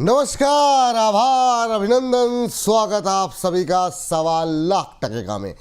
नमस्कार, आभार, अभिनंदन, स्वागत आप सभी का सवाल लाख टकेगा में।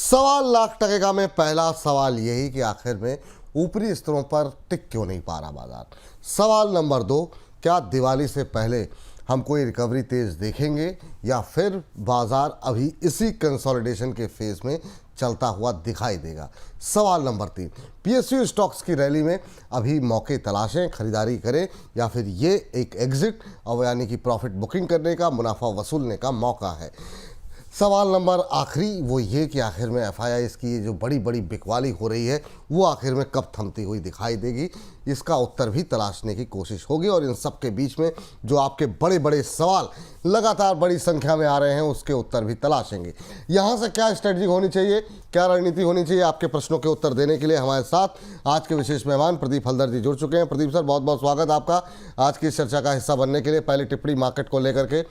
सवाल लाख टकेगा में पहला सवाल यही कि आखिर में ऊपरी स्तरों पर टिक क्यों नहीं पा रहा बाजार। सवाल नंबर 2, क्या दिवाली से पहले हम कोई रिकवरी तेज देखेंगे या फिर बाजार अभी इसी कंसोलिडेशन के फेज में चलता हुआ दिखाई देगा। सवाल नंबर 3, पीएसयू स्टॉक्स की रैली में अभी मौके तलाशें, खरीदारी करें या फिर ये एक एग्जिट और यानी कि प्रॉफिट बुकिंग करने का, मुनाफा वसूलने का मौका है। सवाल नंबर आखिरी वो ये कि आखिर में एफआईआईज़ की ये जो बड़ी बड़ी बिकवाली हो रही है वो आखिर में कब थमती हुई दिखाई देगी, इसका उत्तर भी तलाशने की कोशिश होगी। और इन सब के बीच में जो आपके बड़े बड़े सवाल लगातार बड़ी संख्या में आ रहे हैं उसके उत्तर भी तलाशेंगे। यहाँ से क्या स्ट्रेटजी होनी चाहिए, क्या रणनीति होनी चाहिए, आपके प्रश्नों के उत्तर देने के लिए हमारे साथ आज के विशेष मेहमान प्रदीप हल्दर जी जुड़ चुके हैं। प्रदीप सर, बहुत बहुत स्वागत आपका आज की इस चर्चा का हिस्सा बनने के लिए। पहली टिप्पणी मार्केट को लेकर के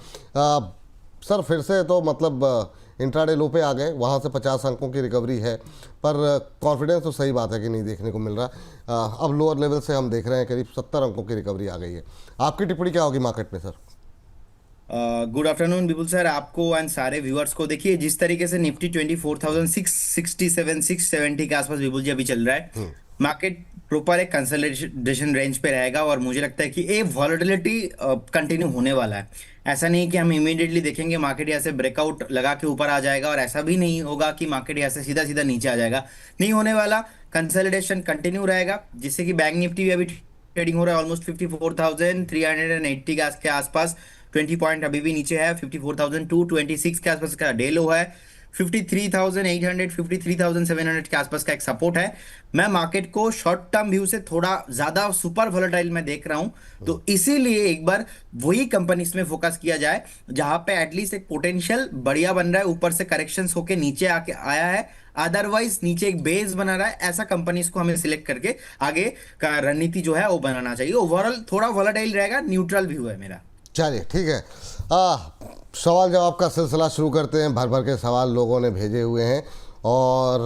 सर, फिर से तो मतलब इंट्राडे लो पे आ गए, वहाँ से 50 अंकों की रिकवरी है, पर कॉन्फिडेंस तो सही बात है कि नहीं देखने को मिल रहा। अब लोअर लेवल से हम देख रहे हैं करीब 70 अंकों की रिकवरी आ गई है। आपकी टिप्पणी क्या होगी मार्केट में सर? गुड आफ्टरनून विपुल सर, आपको एंड सारे व्यूअर्स को। देखिए, जिस तरीके से निफ्टी 24,667 670 के आसपास विपुल जी अभी चल रहा है, मार्केट प्रॉपर एक कंसोलिडेशन रेंज पे रहेगा और मुझे लगता है कि ये वॉलेटिलिटी कंटिन्यू होने वाला है। ऐसा नहीं कि हम इमीडिएटली देखेंगे मार्केट यहाँ से ब्रेकआउट लगा के ऊपर आ जाएगा, और ऐसा भी नहीं होगा कि मार्केट यहाँ से सीधा सीधा नीचे आ जाएगा। नहीं होने वाला, कंसोलिडेशन कंटिन्यू रहेगा, जिससे कि बैंक निफ्टी भी अभी ट्रेडिंग हो रहा है ऑलमोस्ट 54,380 के आसपास। 20 पॉइंट अभी भी नीचे है। 54,226 के आसपास का डे लो है। 53,800 53,700 के आसपास का एक सपोर्ट है। मैं मार्केट को शॉर्ट टर्म व्यू से थोड़ा ज्यादा सुपर वोलेटाइल में देख रहा हूं, तो इसीलिए एक बार वही कंपनीज में फोकस किया जाए जहां पे एटलीस्ट एक पोटेंशियल बढ़िया बन रहा है, ऊपर से करेक्शंस होके नीचे आके आया है, अदरवाइज नीचे एक बेस बना रहा है। ऐसा कंपनीज को हमें सिलेक्ट करके आगे का रणनीति जो है वो बनाना चाहिए। ओवरऑल थोड़ा वोलेटाइल रहेगा, न्यूट्रल व्यू है मेरा। चलिए ठीक है, सवाल जवाब का सिलसिला शुरू करते हैं। भर भर के सवाल लोगों ने भेजे हुए हैं और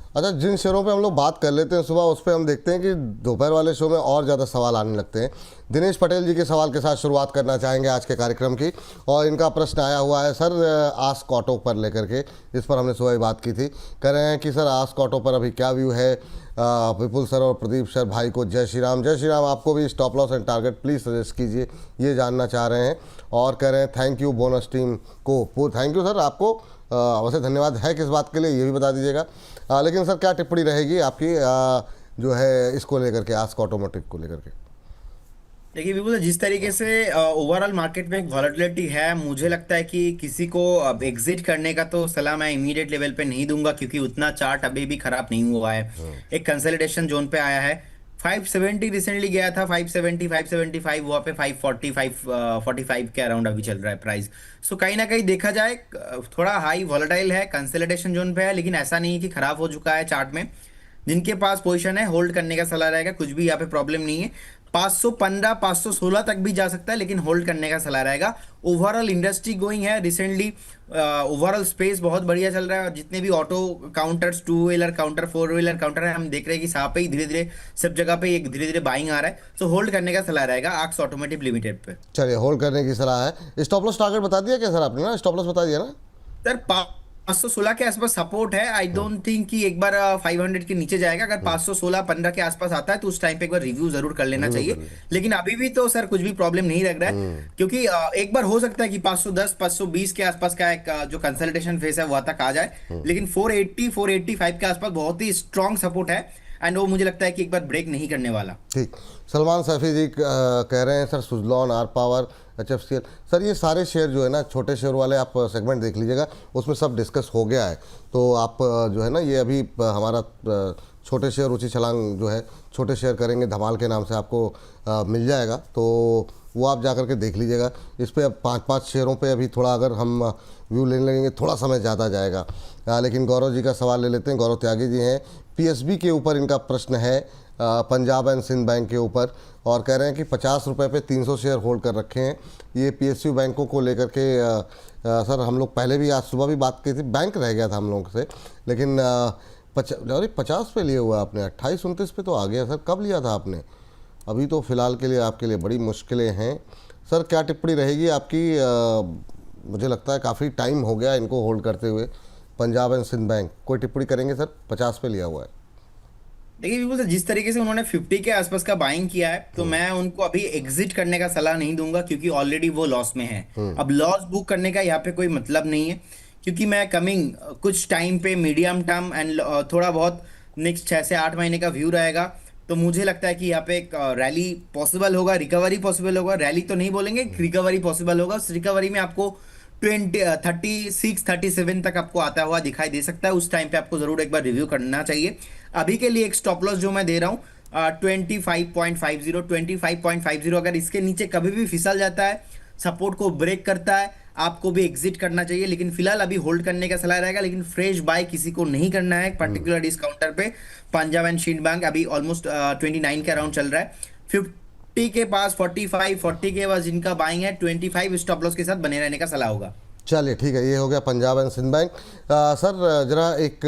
अच्छा, जिन शेयरों पे हम लोग बात कर लेते हैं सुबह, उस पर हम देखते हैं कि दोपहर वाले शो में और ज़्यादा सवाल आने लगते हैं। दिनेश पटेल जी के सवाल के साथ शुरुआत करना चाहेंगे आज के कार्यक्रम की, और इनका प्रश्न आया हुआ है सर आस्क ऑटो पर लेकर के। इस पर हमने सुबह ही बात की थी। कह रहे हैं कि सर आस्क ऑटो पर अभी क्या व्यू है। विपुल सर और प्रदीप सर भाई को जय श्री राम। जय श्री राम। आपको भी stop loss and target please suggest कीजिए, ये जानना चाह रहे हैं। और कह रहे हैं थैंक यू बोनस टीम को। थैंक यू सर, आपको वैसे धन्यवाद है किस बात के लिए ये भी बता दीजिएगा। लेकिन सर क्या टिप्पणी रहेगी आपकी जो है इसको लेकर के, आस्क ऑटोमोटिव को लेकर के? देखिए विपुल, जिस तरीके से ओवरऑल मार्केट में एक वॉलेटिलिटी है, मुझे लगता है कि किसी को अब एग्जिट करने का तो सलाह मैं इमीडिएट लेवल पे नहीं दूंगा, क्योंकि उतना चार्ट अभी भी खराब नहीं हुआ है। एक कंसोलिडेशन जोन पे आया है। 570 रिसेंटली गया था, 570 575 वहाँ पे 540 545 के अराउंड अभी चल रहा है प्राइस। सो कहीं ना कहीं देखा जाए थोड़ा हाई वॉलेटाइल है, कंसोलिडेशन जोन पे है, लेकिन ऐसा नहीं है कि खराब हो चुका है चार्ट में। जिनके पास पोजीशन है होल्ड करने का सलाह रहेगा, कुछ भी यहाँ पे प्रॉब्लम नहीं है। 515 516 तक भी जा सकता है, लेकिन होल्ड करने का सलाह रहेगा। ओवरऑल इंडस्ट्री गोइंग है रिसेंटली, ओवरऑल स्पेस बहुत बढ़िया चल रहा है। जितने भी auto counters, two wheeler counter, four wheeler counter है, हम देख रहे हैं कि यहाँ पे ही धीरे धीरे सब जगह पे एक धीरे धीरे बाइंग आ रहा है। सो होल्ड करने का सलाह रहेगा आक्स ऑटोमोटिव लिमिटेड पे। चलिए, होल्ड करने की सलाह है। स्टॉप लॉस टारगेट बता दिया क्या सर आपने? ना स्टॉप लॉस बता दिया ना सर? 516 के आसपास सपोर्ट है। आई डोंट थिंक कि एक बार 500 के नीचे जाएगा। अगर 516 15 के आसपास आता है तो उस टाइम पे एक बार रिव्यू जरूर कर लेना चाहिए। लेकिन अभी भी तो सर कुछ भी प्रॉब्लम नहीं लग रहा है, क्योंकि एक बार हो सकता है कि 510 520 के आसपास का एक जो कंसल्टेशन फेस है वहां तक आ जाए। लेकिन 480 485 के आसपास बहुत ही स्ट्रॉन्ग सपोर्ट है, एंड वो मुझे लगता है कि एक बार ब्रेक नहीं करने वाला। ठीक। सलमान सैफी जी कह रहे हैं sir Suzlon, R power, HFCL, sir ये सारे शेयर जो है ना, छोटे शेयर वाले आप सेगमेंट देख लीजिएगा, उसमें सब डिस्कस हो गया है। तो आप जो है ना, ये अभी हमारा छोटे शेयर ऊंची छलांग जो है, छोटे शेयर करेंगे धमाल के नाम से आपको मिल जाएगा, तो वो आप जा करके देख लीजिएगा। इस पर अब 5-5 शेयरों पे अभी थोड़ा अगर हम व्यू लेने लगेंगे थोड़ा समय ज़्यादा जाएगा। लेकिन गौरव जी का सवाल ले लेते हैं। गौरव त्यागी जी हैं, PSB के ऊपर इनका प्रश्न है, पंजाब एंड सिंध बैंक के ऊपर, और कह रहे हैं कि 50 रुपये पे 300 शेयर होल्ड कर रखे हैं। ये PSU बैंकों को लेकर के सर हम लोग पहले भी आज सुबह भी बात की थी, बैंक रह गया था हम लोग से, लेकिन 50 पे लिए हुआ आपने, 28-29 पे तो आ गया सर। कब लिया था आपने? अभी तो फ़िलहाल के लिए आपके लिए बड़ी मुश्किलें हैं। सर क्या टिप्पणी रहेगी आपकी? मुझे लगता है काफ़ी टाइम हो गया इनको होल्ड करते हुए, पंजाब एंड सिंध बैंक, कोई टिप्पणी करेंगे सर? 50 पे लिया हुआ है। देखिए बिल्कुल जिस तरीके से उन्होंने 50 के आसपास का बाइंग किया है, तो मैं उनको अभी एग्जिट करने का सलाह नहीं दूंगा, क्योंकि ऑलरेडी वो लॉस में है। अब लॉस बुक करने का यहाँ पे कोई मतलब नहीं है, क्योंकि मैं कमिंग कुछ टाइम पे मीडियम टर्म एंड थोड़ा बहुत नेक्स्ट 6 से 8 महीने का व्यू रहेगा, तो मुझे लगता है कि यहाँ पे एक रैली पॉसिबल होगा, रिकवरी पॉसिबल होगा। रैली तो नहीं बोलेंगे, रिकवरी पॉसिबल होगा। उस रिकवरी में आपको 36-37 तक आपको आता हुआ दिखाई दे सकता है। उस टाइम पे आपको जरूर एक बार रिव्यू करना चाहिए। अभी के लिए एक स्टॉप लॉस जो मैं दे रहा हूँ 25.50 अगर इसके नीचे कभी भी फिसल जाता है, सपोर्ट को ब्रेक करता है, आपको भी एग्जिट करना चाहिए। लेकिन फिलहाल अभी होल्ड करने का सलाह रहेगा, लेकिन फ्रेश बाय किसी को नहीं करना है पर्टिकुलर डिस्काउंटर पे। पंजाब एंड सिंध बैंक अभी ऑलमोस्ट 29 के अराउंड चल रहा है। 50 के पास 45, 40 के पास जिनका बाइंग है 25 स्टॉप लॉस के साथ बने रहने का सलाह होगा। चलिए ठीक है, ये हो गया Punjab and Sind bank. Sir जरा एक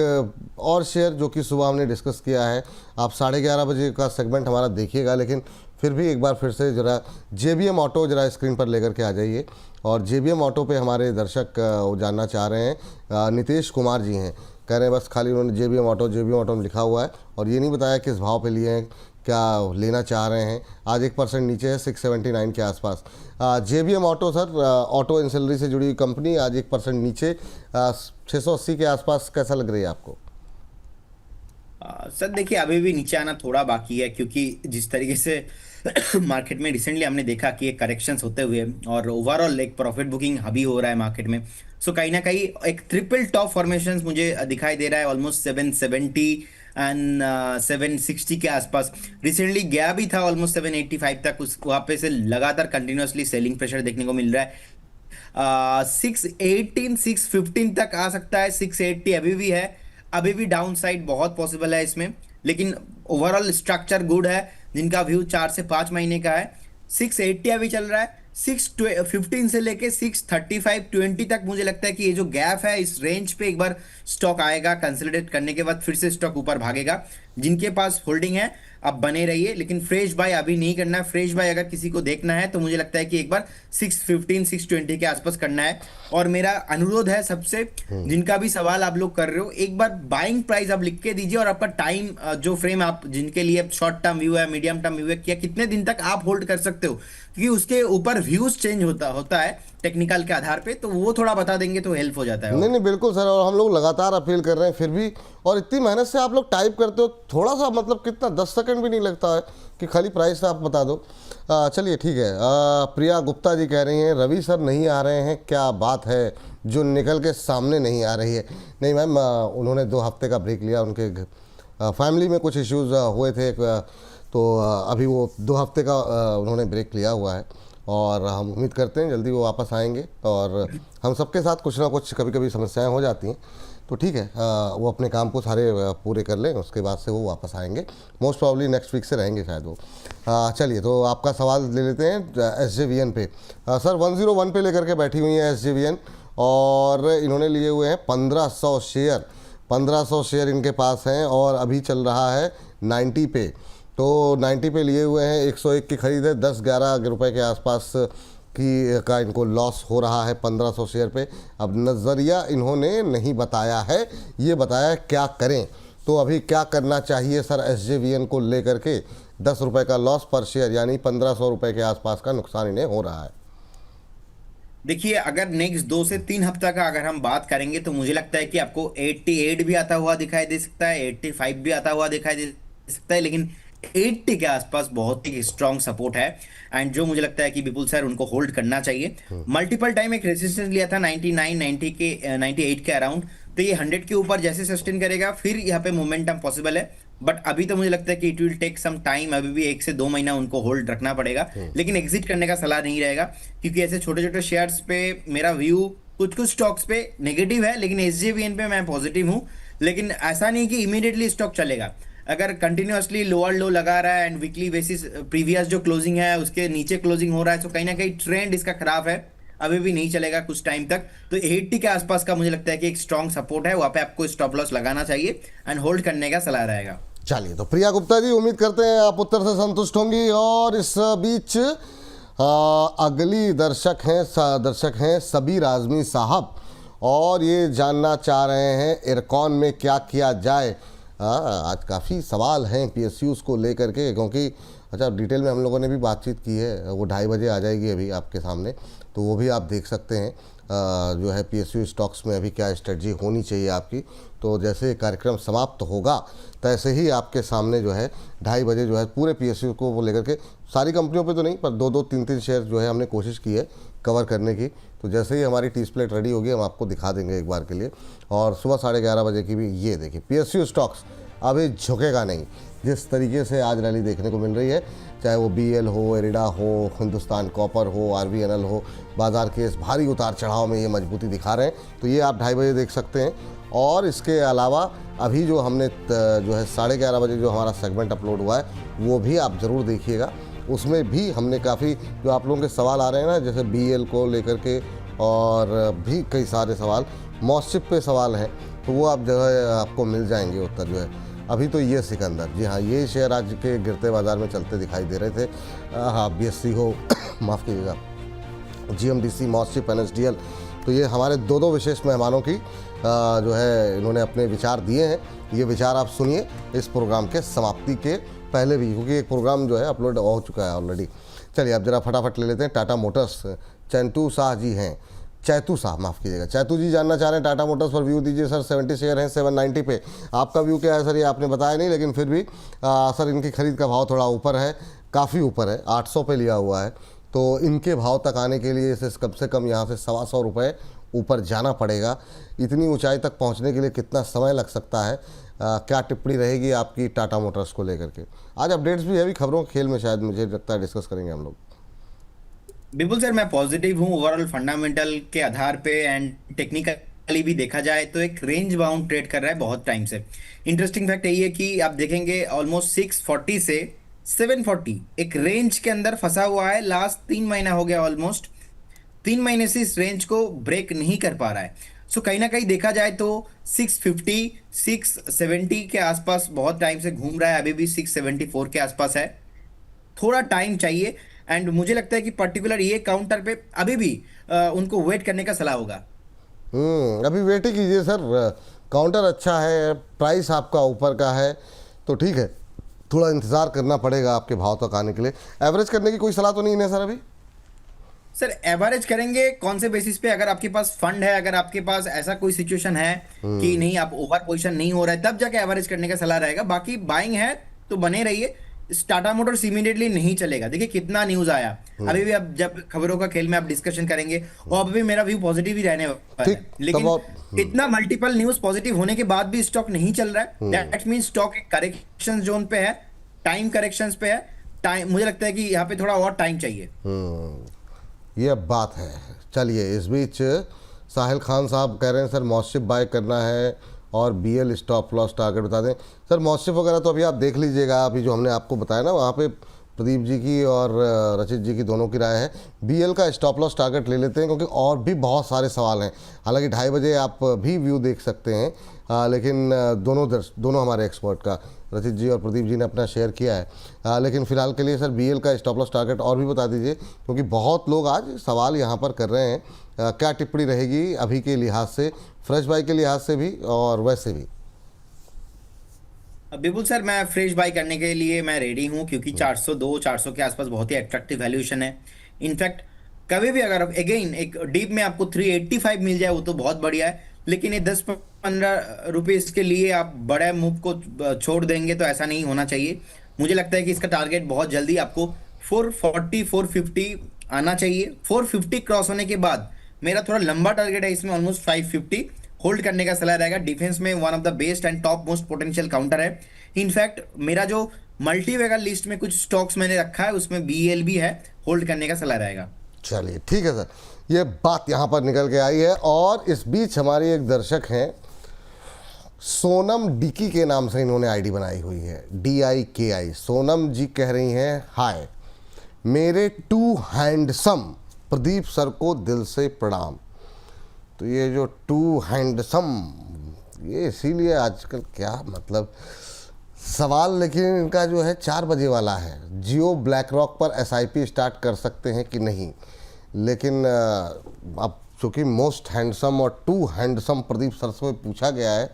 और शेयर जो कि सुबह हमने डिस्कस किया है, आप 11:30 बजे का सेगमेंट हमारा देखिएगा, लेकिन फिर भी एक बार फिर से जरा JBM ऑटो जरा स्क्रीन पर लेकर के आ जाइए। और JBM ऑटो पे हमारे दर्शक वो जानना चाह रहे हैं, नितेश कुमार जी हैं, कह रहे हैं बस खाली उन्होंने JBM ऑटो में लिखा हुआ है और ये नहीं बताया किस भाव पे लिए हैं, क्या लेना चाह रहे हैं। आज 1% नीचे है, 679 के आसपास। JBM auto sir, auto ancillary से जुड़ी हुई कंपनी, आज 1% नीचे, 680 के आसपास। कैसा लग रही है आपको? सर देखिए अभी भी नीचे आना थोड़ा बाकी है, क्योंकि जिस तरीके से मार्केट में रिसेंटली हमने देखा कि एक करेक्शंस होते हुए और ओवरऑल एक प्रॉफिट बुकिंग अभी हो रहा है मार्केट में। सो कहीं ना कहीं एक ट्रिपल टॉप फॉर्मेशन मुझे दिखाई दे रहा है, ऑलमोस्ट 770 एंड 760 के आसपास। रिसेंटली गया भी था ऑलमोस्ट 785 तक, उस वहां पे से लगातार कंटिन्यूअसली सेलिंग प्रेशर देखने को मिल रहा है। 618 615 तक आ सकता है, 680 अभी भी है, अभी भी डाउन साइड बहुत पॉसिबल है इसमें। लेकिन ओवरऑल स्ट्रक्चर गुड है, जिनका व्यू 4 से 5 महीने का है। 680 अभी चल रहा है, 615 से लेके 635-20 तक मुझे लगता है कि ये जो गैप है, इस रेंज पे एक बार स्टॉक आएगा, कंसोलिडेट करने के बाद फिर से स्टॉक ऊपर भागेगा। जिनके पास होल्डिंग है अब बने रहिए, लेकिन फ्रेश बाय अभी नहीं करना है। फ्रेश बाय अगर किसी को देखना है तो मुझे लगता है कि एक बार 615-620 के आसपास करना है। और मेरा अनुरोध है सबसे, जिनका भी सवाल आप लोग कर रहे हो, एक बार बाइंग प्राइस आप लिख के दीजिए और आपका टाइम जो फ्रेम आप जिनके लिए शॉर्ट टर्म व्यू है, मीडियम टर्म व्यू है, क्या कितने दिन तक आप होल्ड कर सकते हो, क्योंकि उसके ऊपर व्यूज चेंज होता है टेक्निकल के आधार पे, तो वो थोड़ा बता देंगे तो हेल्प हो जाता है। नहीं बिल्कुल सर, और हम लोग लगातार अपील कर रहे हैं फिर भी, और इतनी मेहनत से आप लोग टाइप करते हो, थोड़ा सा मतलब कितना 10 सेकंड भी नहीं लगता है कि खाली प्राइस आप बता दो। चलिए ठीक है। प्रिया गुप्ता जी कह रही हैं रवि सर नहीं आ रहे हैं, क्या बात है जो निकल के सामने नहीं आ रही है? नहीं मैम, उन्होंने 2 हफ्ते का ब्रेक लिया, उनके फैमिली में कुछ इश्यूज़ हुए थे, तो अभी वो 2 हफ्ते का उन्होंने ब्रेक लिया हुआ है और हम उम्मीद करते हैं जल्दी वो वापस आएंगे। और हम सबके साथ कुछ ना कुछ कभी कभी समस्याएं हो जाती हैं, तो ठीक है, वो अपने काम को सारे पूरे कर लें, उसके बाद से वो वापस आएंगे। मोस्ट प्रॉब्ली नेक्स्ट वीक से रहेंगे शायद वो। चलिए तो आपका सवाल ले लेते हैं SJVN पे। सर 101 पे लेकर के बैठी हुई हैं SJVN, और इन्होंने लिए हुए हैं 1500 शेयर। 1500 शेयर इनके पास हैं और अभी चल रहा है 90 पे। तो 90 पे लिए हुए हैं, 101 की खरीद है, 10-11 रुपए के आसपास की का इनको लॉस हो रहा है 1500 शेयर पे। अब नज़रिया इन्होंने नहीं बताया है, ये बताया क्या करें। तो अभी क्या करना चाहिए सर SJVN को लेकर के? 10 रुपये का लॉस पर शेयर, यानी 1500 रुपये के आसपास का नुकसान इन्हें हो रहा है। देखिए अगर नेक्स्ट 2 से 3 हफ्ता का अगर हम बात करेंगे, तो मुझे लगता है कि आपको 88 भी आता हुआ दिखाई दे सकता है, 85 भी आता हुआ दिखाई दे सकता है, लेकिन 80 के आसपास बहुत ही स्ट्रॉन्ग सपोर्ट है। एंड जो मुझे लगता है कि विपुल सर उनको होल्ड करना चाहिए। मल्टीपल टाइम एक रेजिस्टेंस लिया था 99, 90 के 98 के अराउंड, तो ये 100 के ऊपर जैसे सस्टेन करेगा फिर यहाँ पे मोमेंटम पॉसिबल है। बट अभी तो मुझे लगता है कि it will take some time, अभी भी 1 से 2 महीना उनको होल्ड रखना पड़ेगा। लेकिन एग्जिट करने का सलाह नहीं रहेगा, क्योंकि ऐसे छोटे छोटे शेयर्स पे मेरा व्यू कुछ कुछ स्टॉक्स पे नेगेटिव है, लेकिन SJVN पे मैं पॉजिटिव हूँ। लेकिन ऐसा नहीं कि इमीडिएटली स्टॉक चलेगा। अगर कंटिन्यूअसली लोअर लो लगा रहा है एंड वीकली बेसिस प्रीवियस जो क्लोजिंग है उसके नीचे क्लोजिंग हो रहा है, तो कहीं ना कहीं ट्रेंड इसका खराब है, अभी भी नहीं चलेगा कुछ टाइम तक। तो 80 के आसपास का मुझे लगता है कि एक स्ट्रॉन्ग सपोर्ट है, वहां पे आपको स्टॉप लॉस लगाना चाहिए एंड होल्ड करने का सलाह रहेगा। चलिए तो प्रिया गुप्ता जी, उम्मीद करते हैं आप उत्तर से संतुष्ट होंगी। और इस बीच अगली दर्शक हैं सबीर आजमी साहब, और ये जानना चाह रहे हैं इरकॉन में क्या किया जाए। आज काफ़ी सवाल हैं पीएसयूज़ को लेकर के, क्योंकि अच्छा डिटेल में हम लोगों ने भी बातचीत की है, वो 2:30 बजे आ जाएगी अभी आपके सामने, तो वो भी आप देख सकते हैं जो है पीएसयू स्टॉक्स में अभी क्या स्ट्रेटजी होनी चाहिए आपकी। तो जैसे कार्यक्रम समाप्त होगा तैसे ही आपके सामने जो है 2:30 बजे जो है पूरे पीएसयू को वो लेकर के, सारी कंपनियों पे तो नहीं पर 2-2 3-3 शेयर जो है हमने कोशिश की है कवर करने की। तो जैसे ही हमारी टी स्प्लेट रेडी होगी हम आपको दिखा देंगे एक बार के लिए। और सुबह 11:30 बजे की भी ये देखिए पीएसयू स्टॉक्स अभी झुकेगा नहीं। जिस तरीके से आज रैली देखने को मिल रही है, चाहे वो बीएल हो, एरिडा हो, हिंदुस्तान कॉपर हो, आरबीएनएल हो, बाजार के इस भारी उतार चढ़ाव में ये मजबूती दिखा रहे हैं। तो ये आप 2:30 बजे देख सकते हैं। और इसके अलावा अभी जो हमने जो है 11:30 बजे जो हमारा सेगमेंट अपलोड हुआ है वो भी आप ज़रूर देखिएगा। उसमें भी हमने काफ़ी जो आप लोगों के सवाल आ रहे हैं ना, जैसे बीएल को लेकर के और भी कई सारे सवाल, मॉस्चिप पे सवाल हैं, तो वो आप जो है आपको मिल जाएंगे उत्तर जो है। अभी तो ये सिकंदर, जी हाँ, ये शेयर आज के गिरते बाजार में चलते दिखाई दे रहे थे। हाँ, बीएससी हो माफ़ कीजिएगा, जीएमडीसी, मॉस्चिप, एनएसडीएल, तो ये हमारे 2 विशेष मेहमानों की जो है इन्होंने अपने विचार दिए हैं। ये विचार आप सुनिए इस प्रोग्राम के समाप्ति के पहले भी, क्योंकि एक प्रोग्राम जो है अपलोड हो चुका है ऑलरेडी। चलिए अब जरा फटाफट ले लेते हैं। टाटा मोटर्स, चैतू शाह जी हैं, चैतू साहब माफ़ कीजिएगा, चैतू जी जानना चाह रहे हैं टाटा मोटर्स पर व्यू दीजिए सर। 70 शेयर हैं 790 पे, आपका व्यू क्या है सर? ये आपने बताया नहीं, लेकिन फिर भी सर इनकी खरीद का भाव थोड़ा ऊपर है, काफ़ी ऊपर है, 800 पे लिया हुआ है। तो इनके भाव तक आने के लिए इसे कम से कम यहाँ से 125 रुपये ऊपर जाना पड़ेगा। इतनी ऊंचाई तक पहुँचने के लिए कितना समय लग सकता है? क्या टिप्पणी रहेगी आपकी टाटा मोटर्स को लेकर के? आज अपडेट्स भी है, अभी खबरों के खेल में शायद मुझे लगता है डिस्कस करेंगे हम लोग। बिल्कुल सर, मैं पॉजिटिव हूँ ओवरऑल फंडामेंटल के आधार पे, एंड टेक्निकली भी देखा जाए तो एक रेंज बाउंड ट्रेड कर रहा है बहुत टाइम से। इंटरेस्टिंग फैक्ट यही है कि आप देखेंगे ऑलमोस्ट 640 से 740 एक रेंज के अंदर फंसा हुआ है। लास्ट 3 महीना हो गया, ऑलमोस्ट 3 महीने से इस रेंज को ब्रेक नहीं कर पा रहा है। सो कहीं ना कहीं देखा जाए तो 650 670 के आसपास बहुत टाइम से घूम रहा है, अभी भी 674 के आसपास है। थोड़ा टाइम चाहिए, एंड मुझे लगता है कि पर्टिकुलर ये काउंटर पे अभी भी उनको वेट करने का सलाह होगा। अभी वेट ही कीजिए सर, काउंटर अच्छा है, प्राइस आपका ऊपर का है, तो ठीक है, थोड़ा इंतज़ार करना पड़ेगा आपके भाव तक आने के लिए। एवरेज करने की कोई सलाह तो नहीं है सर अभी? सर एवरेज करेंगे कौन से बेसिस पे? अगर आपके पास फंड है, अगर आपके पास ऐसा कोई सिचुएशन है कि नहीं, आप ओवर पोजीशन नहीं हो रहा है, तब जाके एवरेज करने का सलाह रहेगा। बाकी बाइंग है तो बने रहिए। टाटा मोटर्स इमीडिएटली नहीं चलेगा। देखिए कितना न्यूज आया, अभी भी अब जब खबरों का खेल में आप डिस्कशन करेंगे, और अभी मेरा व्यू पॉजिटिव ही रहने वाला है, लेकिन इतना मल्टीपल न्यूज पॉजिटिव होने के बाद भी स्टॉक नहीं चल रहा है, दैट मींस स्टॉक एक करेक्शन जोन पे है, टाइम करेक्शंस पे है। टाइम, मुझे लगता है कि यहाँ पे थोड़ा और टाइम चाहिए। ये बात है। चलिए इस बीच साहिल खान साहब कह रहे हैं सर मॉस्चिप बाय करना है और बीएल स्टॉप लॉस टारगेट बता दें। सर मॉस्चिप वगैरह तो अभी आप देख लीजिएगा, अभी जो हमने आपको बताया ना वहाँ पे प्रदीप जी की और रचित जी की दोनों की राय है। बीएल का स्टॉप लॉस टारगेट ले लेते हैं, क्योंकि और भी बहुत सारे सवाल हैं। हालांकि 2:30 बजे आप भी व्यू देख सकते हैं, लेकिन दोनों हमारे एक्सपर्ट का, रचित जी और प्रदीप जी ने अपना शेयर किया है। लेकिन फिलहाल के लिए सर बीएल का स्टॉप लॉस टारगेट और भी बता दीजिए, क्योंकि बहुत लोग आज सवाल यहाँ पर कर रहे हैं। क्या टिप्पणी रहेगी अभी के लिहाज से, फ्रेश बाई के लिहाज से भी और वैसे भी? बिल्कुल सर, मैं फ्रेश बाय करने के लिए मैं रेडी हूं, क्योंकि 402 400 के आसपास बहुत ही अट्रैक्टिव वैल्यूएशन है। इनफैक्ट कभी भी अगर अगेन एक डीप में आपको 385 मिल जाए वो तो बहुत बढ़िया है, लेकिन ये 10-15 रुपीज के लिए आप बड़े मूव को छोड़ देंगे तो ऐसा नहीं होना चाहिए। मुझे लगता है कि इसका टारगेट बहुत जल्दी आपको 440 450 आना चाहिए। 450 क्रॉस होने के बाद मेरा थोड़ा लंबा टारगेट है इसमें, ऑलमोस्ट 550 होल्ड करने का सलाह रहेगा। डिफेंस में one of the best and top most potential counter है। इनफैक्ट मेरा जो मल्टीवेगर लिस्ट में कुछ स्टॉक्स मैंने रखा है उसमें बीएल भी है, होल्ड करने का सलाह रहेगा। चलिए ठीक है सर, ये बात यहाँ पर निकल के आई है। और इस बीच हमारी एक दर्शक हैं सोनम डिकी के नाम से इन्होंने आईडी बनाई हुई है, DIKI। सोनम जी कह रही हैं हाय, मेरे टू हैंडसम प्रदीप सर को दिल से प्रणाम। तो ये जो टू हैंडसम, ये इसीलिए आजकल क्या मतलब सवाल लेकिन इनका जो है 4 बजे वाला है, जियो ब्लैक रॉक पर एसआईपी स्टार्ट कर सकते हैं कि नहीं। लेकिन अब चूँकि मोस्ट हैंडसम और टू हैंडसम प्रदीप सर से पूछा गया है,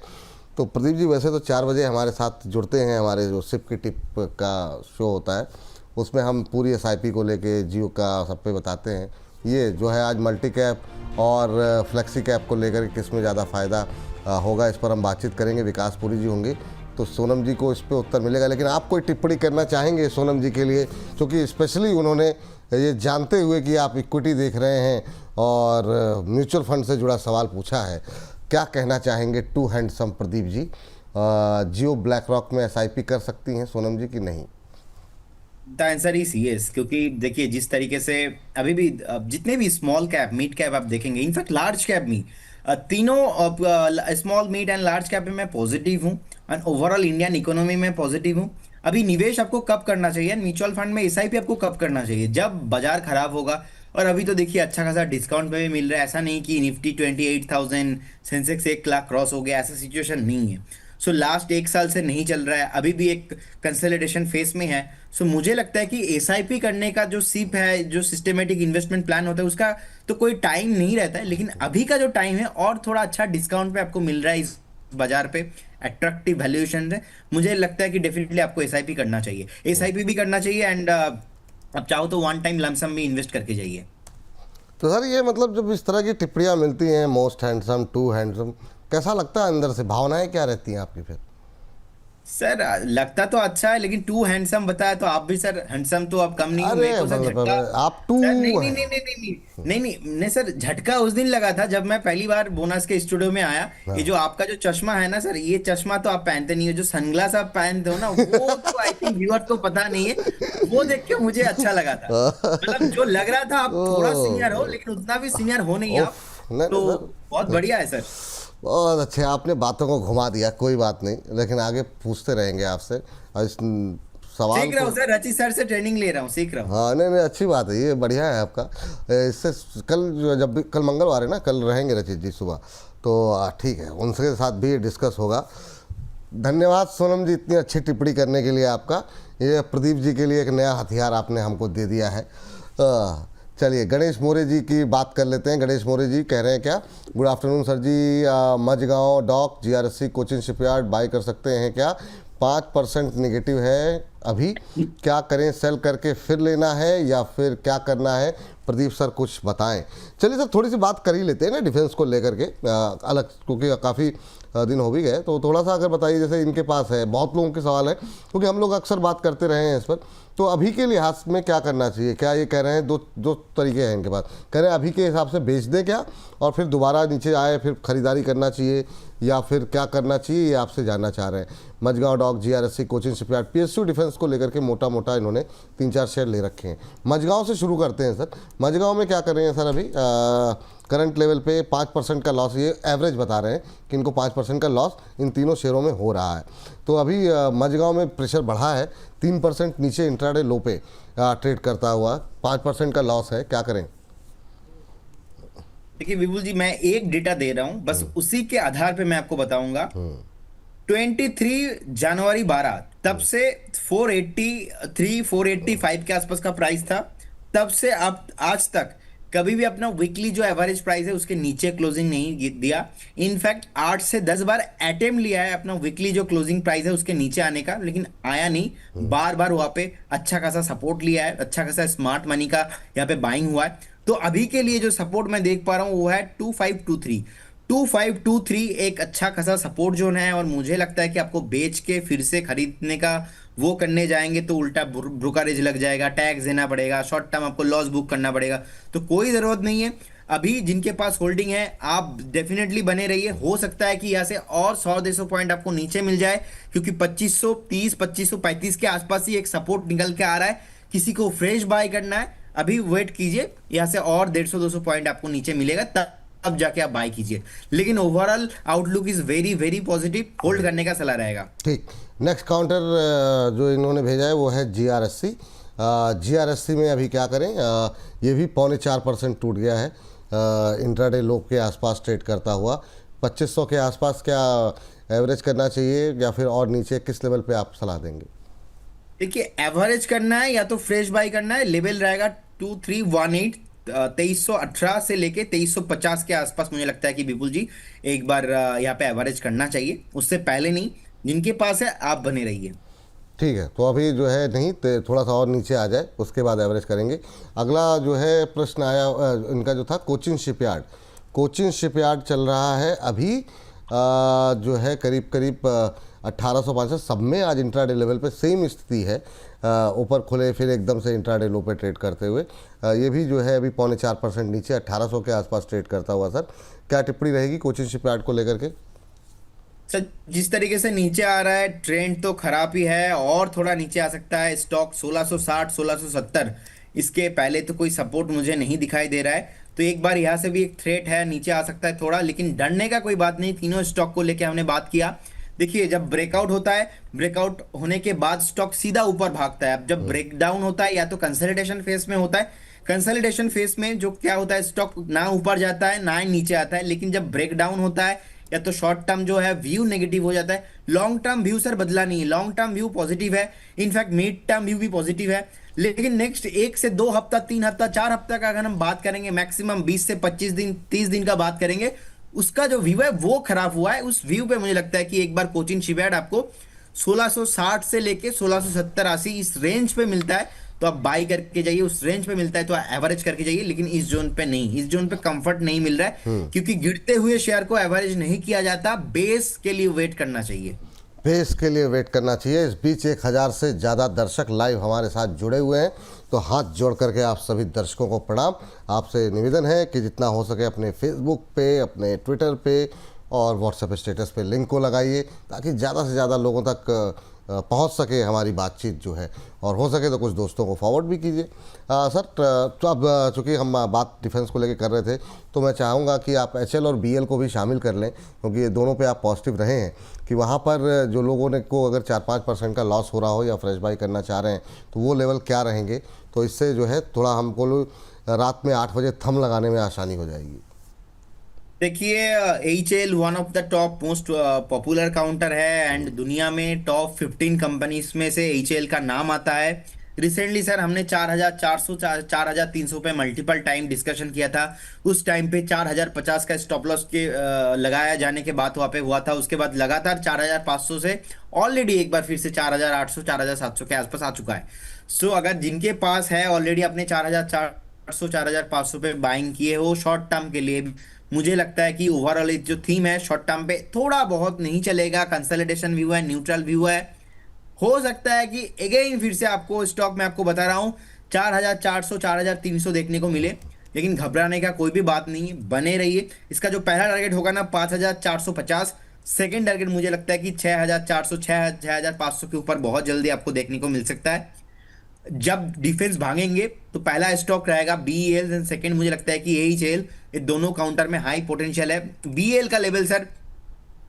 तो प्रदीप जी वैसे तो 4 बजे हमारे साथ जुड़ते हैं, हमारे जो सिप की टिप का शो होता है उसमें हम पूरी एसआईपी को लेके जियो का सब पे बताते हैं। ये जो है आज मल्टी कैप और फ्लेक्सी कैप को लेकर किस में ज़्यादा फ़ायदा होगा, इस पर हम बातचीत करेंगे। विकास पुरी जी होंगे तो सोनम जी को इस पे उत्तर मिलेगा। लेकिन आप कोई टिप्पणी करना चाहेंगे सोनम जी के लिए, क्योंकि स्पेशली उन्होंने ये जानते हुए कि आप इक्विटी देख रहे हैं और म्यूचुअल फंड से जुड़ा सवाल पूछा है, क्या कहना चाहेंगे to handsome Pradeep ji? Jio black rock में एसआईपी कर सकती हैं सोनम जी कि नहीं? द आंसर इज यस, क्योंकि देखिए जिस तरीके से अभी भी जितने भी स्मॉल कैप मिड कैप आप देखेंगे, इनफैक्ट लार्ज कैप में तीनों small mid and large cap में मैं पॉजिटिव हूँ एंड ओवरऑल इंडियन इकोनॉमी में पॉजिटिव हूँ। अभी निवेश आपको कब करना चाहिए, म्यूचुअल फंड में एसआईपी आपको कब करना चाहिए? जब बाजार खराब होगा। और अभी तो देखिए अच्छा खासा डिस्काउंट पे भी मिल रहा है, ऐसा नहीं कि निफ्टी 28,000, सेंसेक्स 1 लाख क्रॉस हो गया, ऐसा सिचुएशन नहीं है। सो लास्ट 1 साल से नहीं चल रहा है, अभी भी एक कंसोलिडेशन फेस में है। सो मुझे लगता है कि एसआईपी करने का जो सिप है, जो सिस्टमेटिक इन्वेस्टमेंट प्लान होता है, उसका तो कोई टाइम नहीं रहता है। लेकिन अभी का जो टाइम है और थोड़ा अच्छा डिस्काउंट पे आपको मिल रहा है इस बाजार पे, अट्रैक्टिव वैल्यूएशन है, मुझे लगता है कि डेफिनेटली आपको एसआईपी करना चाहिए, एसआईपी भी करना चाहिए एंड आप चाहो तो वन टाइम लमसम भी इन्वेस्ट करके जाइए। तो सर ये मतलब जब इस तरह की टिप्पणियाँ मिलती हैं, मोस्ट हैंडसम, टू हैंडसम, कैसा लगता है अंदर से, भावनाएं क्या रहती हैं आपकी फिर? सर लगता तो अच्छा है, लेकिन टू हैंडसम बताया तो आप भी सर हैंडसम तो आप कम नहीं हो, अरे मेरे को सर मतलब झटका। आप टू सर नहीं नहीं हैं। नहीं नहीं नहीं नहीं नहीं नहीं नहीं सर, झटका उस दिन लगा था जब मैं पहली बार बोनस के स्टूडियो में आया। ये जो आपका जो चश्मा है ना सर, ये चश्मा तो आप पहनते नहीं हो, जो सनग्लास आप पहनते हो ना, वो तो आई थिंक व्यूअर को पता नहीं है। वो देख के मुझे अच्छा लगा था, मतलब जो लग रहा था आप थोड़ा सीनियर हो, ओह, लेकिन उतना भी सीनियर हो नहीं आप। उफ, नहीं तो नहीं सर, बहुत बढ़िया है सर। बहुत अच्छे, आपने बातों को घुमा दिया, कोई बात नहीं, लेकिन आगे पूछते रहेंगे आपसे और इस सवाल सीख रहा को। हूँ सर, रची सर से ट्रेनिंग ले रहा हूँ, सीख रहा हूँ। हाँ नहीं नहीं, अच्छी बात है, ये बढ़िया है आपका। इससे कल जब भी, कल मंगलवार है ना, कल रहेंगे रचित जी सुबह, तो ठीक है, उनके साथ भी डिस्कस होगा। धन्यवाद सोनम जी इतनी अच्छी टिप्पणी करने के लिए आपका। ये प्रदीप जी के लिए एक नया हथियार आपने हमको दे दिया है। चलिए गणेश मोरे जी की बात कर लेते हैं। गणेश मोरे जी कह रहे हैं क्या, good afternoon sir ji, Mazagon dock GRSC Cochin shipyard buy कर सकते हैं क्या? 5% निगेटिव है अभी, क्या करें, सेल करके फिर लेना है या फिर क्या करना है? प्रदीप सर कुछ बताएं। चलिए सर थोड़ी सी बात कर ही लेते हैं ना डिफेंस को लेकर के, अलग, क्योंकि काफ़ी दिन हो भी गए, तो थोड़ा सा अगर बताइए, जैसे इनके पास है, बहुत लोगों के सवाल है, क्योंकि हम लोग अक्सर बात करते रहे हैं इस पर। तो अभी के लिहाज में क्या करना चाहिए? क्या ये कह रहे हैं दो तरीके हैं इनके पास, कह रहे हैं अभी के हिसाब से बेच दें क्या, और फिर दोबारा नीचे आए फिर खरीदारी करना चाहिए, या फिर क्या करना चाहिए, ये आपसे जानना चाह रहे हैं। Mazagon dock GRSC Cochin shipyard PSU defence को लेकर के मोटा मोटा इन्होंने 3-4 शेयर ले रखे हैं। मझगांव से शुरू करते हैं सर, मझगांव में क्या कर रहे हैं सर? अभी करंट लेवल पे 5% का लॉस, ये एवरेज बता रहे हैं कि इनको 5% का लॉस इन तीनों शेयरों में हो रहा है। तो अभी मझगांव में प्रेशर बढ़ा है, 3% नीचे इंट्राडे लो पे ट्रेड करता हुआ, 5% का लॉस है, क्या करें? देखिए विपुल जी, मैं एक डेटा दे रहा हूं, बस उसी के आधार पे मैं आपको बताऊंगा। 23 जनवरी 12 तब से 483 485 के आसपास का प्राइस था। तब से अब आज तक कभी भी अपना वीकली जो एवरेज प्राइस है उसके नीचे क्लोजिंग नहीं दिया। इनफैक्ट 8 से 10 बार अटेम्प्ट लिया है अपना वीकली जो क्लोजिंग प्राइस है उसके नीचे आने का, लेकिन आया नहीं। बार बार वहां पे अच्छा खासा सपोर्ट लिया है, अच्छा खासा स्मार्ट मनी का यहाँ पे बाइंग हुआ है। तो अभी के लिए जो सपोर्ट मैं देख पा रहा हूँ वो है 2523। 2523 एक अच्छा खासा सपोर्ट जोन है, और मुझे लगता है कि आपको बेच के फिर से खरीदने का वो करने जाएंगे तो उल्टा ब्रोकरेज लग जाएगा, टैक्स देना पड़ेगा, शॉर्ट टर्म आपको लॉस बुक करना पड़ेगा। तो कोई ज़रूरत नहीं है। अभी जिनके पास होल्डिंग है आप डेफिनेटली बने रहिए, हो सकता है कि यहाँ से और 100-150 पॉइंट आपको नीचे मिल जाए, क्योंकि 2530 2535 के आसपास ही एक सपोर्ट निकल के आ रहा है। किसी को फ्रेश बाय करना है अभी वेट कीजिए, यहाँ से और 150-200 पॉइंट आपको नीचे मिलेगा, तब जाके आप बाय कीजिए। लेकिन overall outlook is very very positive, hold करने का सलाह रहेगा। ठीक, नेक्स्ट काउंटर जो इन्होंने भेजा है वो है जीआरएससी। जीआरएससी में अभी क्या करें? ये भी 4.25% टूट गया है, इंट्राडे लो के आसपास ट्रेड करता हुआ। 2500 के आसपास क्या एवरेज करना चाहिए, या फिर और नीचे किस लेवल पे आप सलाह देंगे? देखिए, एवरेज करना है या तो फ्रेश बाई करना है, लेवल रहेगा 2318, 2318 से लेके 2350 के आसपास मुझे लगता है कि विपुल जी एक बार यहाँ पे एवरेज करना चाहिए, उससे पहले नहीं। जिनके पास है आप बने रहिए। ठीक है, तो अभी जो है नहीं तो थोड़ा सा और नीचे आ जाए, उसके बाद एवरेज करेंगे। अगला जो है प्रश्न आया इनका जो था कोचिन शिपयार्ड। कोचिन शिपयार्ड चल रहा है अभी जो है करीब करीब 1805 सब में आज इंट्राडे लेवल पे सेम स्थिति है। ऊपर खुले फिर एकदम से इंट्राडे लो पे ट्रेड करते हुए ये भी जो है अभी 4.25% नीचे 1800 के आसपास ट्रेड करता हुआ। सर, क्या टिप्पणी रहेगी कोचिन शिपयार्ड को लेकर के? सर, जिस तरीके से नीचे आ रहा है ट्रेंड तो खराब ही है, और थोड़ा नीचे आ सकता है। स्टॉक 1660 1670, इसके पहले तो कोई सपोर्ट मुझे नहीं दिखाई दे रहा है, तो एक बार यहाँ से भी एक थ्रेट है, नीचे आ सकता है थोड़ा, लेकिन डरने का कोई बात नहीं। तीनों स्टॉक को लेके हमने बात किया। देखिए, जब ब्रेकआउट होता है, ब्रेकआउट होने के बाद स्टॉक सीधा ऊपर भागता है। अब जब ब्रेकडाउन होता है या तो कंसोलिडेशन फेज में होता है, कंसोलिडेशन फेज में जो क्या होता है, स्टॉक ना ऊपर जाता है ना ही नीचे आता है। लेकिन जब ब्रेकडाउन होता है या तो शॉर्ट टर्म जो है व्यू नेगेटिव हो जाता है। लॉन्ग टर्म व्यू सर बदला नहीं है, लॉन्ग टर्म व्यू पॉजिटिव है, इनफैक्ट मिड टर्म व्यू भी पॉजिटिव है। लेकिन नेक्स्ट 1 से 2 हफ्ता, 3 हफ्ता, 4 हफ्ता का अगर हम बात करेंगे, मैक्सिमम 20 से 25 दिन, 30 दिन का बात करेंगे, उसका जो व्यू है वो खराब हुआ है। उस व्यू पे मुझे लगता है कि एक बार कोचिन शिपयार्ड आपको 1660 से लेके 1670 80 इस रेंज पे मिलता है तो आप बाई करके जाइए। उस रेंज पे मिलता है तो एवरेज करके जाइए, लेकिन इस जोन पे नहीं, इस जोन पे कंफर्ट नहीं मिल रहा है, क्योंकि गिरते हुए शेयर को एवरेज नहीं किया जाता, बेस के लिए वेट करना चाहिए। बेस के लिए वेट करना चाहिए। इस बीच 1000 से ज़्यादा दर्शक लाइव हमारे साथ जुड़े हुए हैं, तो हाथ जोड़ करके आप सभी दर्शकों को प्रणाम। आपसे निवेदन है कि जितना हो सके अपने फेसबुक पे, अपने ट्विटर पे और व्हाट्सएप स्टेटस पे लिंक को लगाइए, ताकि ज़्यादा से ज़्यादा लोगों तक पहुंच सके हमारी बातचीत जो है, और हो सके तो कुछ दोस्तों को फॉरवर्ड भी कीजिए। सर, तो अब चूँकि हम बात डिफेंस को लेकर कर रहे थे, तो मैं चाहूँगा कि आप एचएल और बीएल को भी शामिल कर लें, क्योंकि ये दोनों पे आप पॉजिटिव रहे हैं कि वहाँ पर जो लोगों ने को अगर 4-5% का लॉस हो रहा हो या फ्रेश बाई करना चाह रहे हैं, तो वो लेवल क्या रहेंगे, तो इससे जो है थोड़ा हमको रात में 8 बजे थम लगाने में आसानी हो जाएगी। देखिए, HL one of the top most popular counter है, एंड दुनिया में टॉप 15 कंपनीज में से एचएल का नाम आता है। रिसेंटली सर हमने 4400 4300 पे मल्टीपल टाइम डिस्कशन किया था। उस टाइम पे 4050 का स्टॉप लॉस के लगाया जाने के बाद वहाँ पे हुआ था। उसके बाद लगातार 4500 से ऑलरेडी एक बार फिर से 4800 4700 के आसपास आ चुका है। सो अगर जिनके पास है ऑलरेडी अपने 4400 4500 पे बाइंग किए हो शॉर्ट टर्म के लिए, मुझे लगता है कि ओवरऑल जो थीम है शॉर्ट टर्म पे थोड़ा बहुत नहीं चलेगा। कंसोलिडेशन व्यू है, न्यूट्रल व्यू है। हो सकता है कि अगेन फिर से आपको स्टॉक में आपको बता रहा हूं 4400 4300 देखने को मिले, लेकिन घबराने का कोई भी बात नहीं है, बने रहिए। इसका जो पहला टारगेट होगा ना 5450, सेकेंड टारगेट मुझे लगता है कि 6400 6500 के ऊपर बहुत जल्दी आपको देखने को मिल सकता है। जब डिफेंस भागेंगे तो पहला स्टॉक रहेगा बीएल एंड सेकंड मुझे लगता है कि एचएल। ये दोनों काउंटर में हाई पोटेंशियल है। बीएल का लेवल सर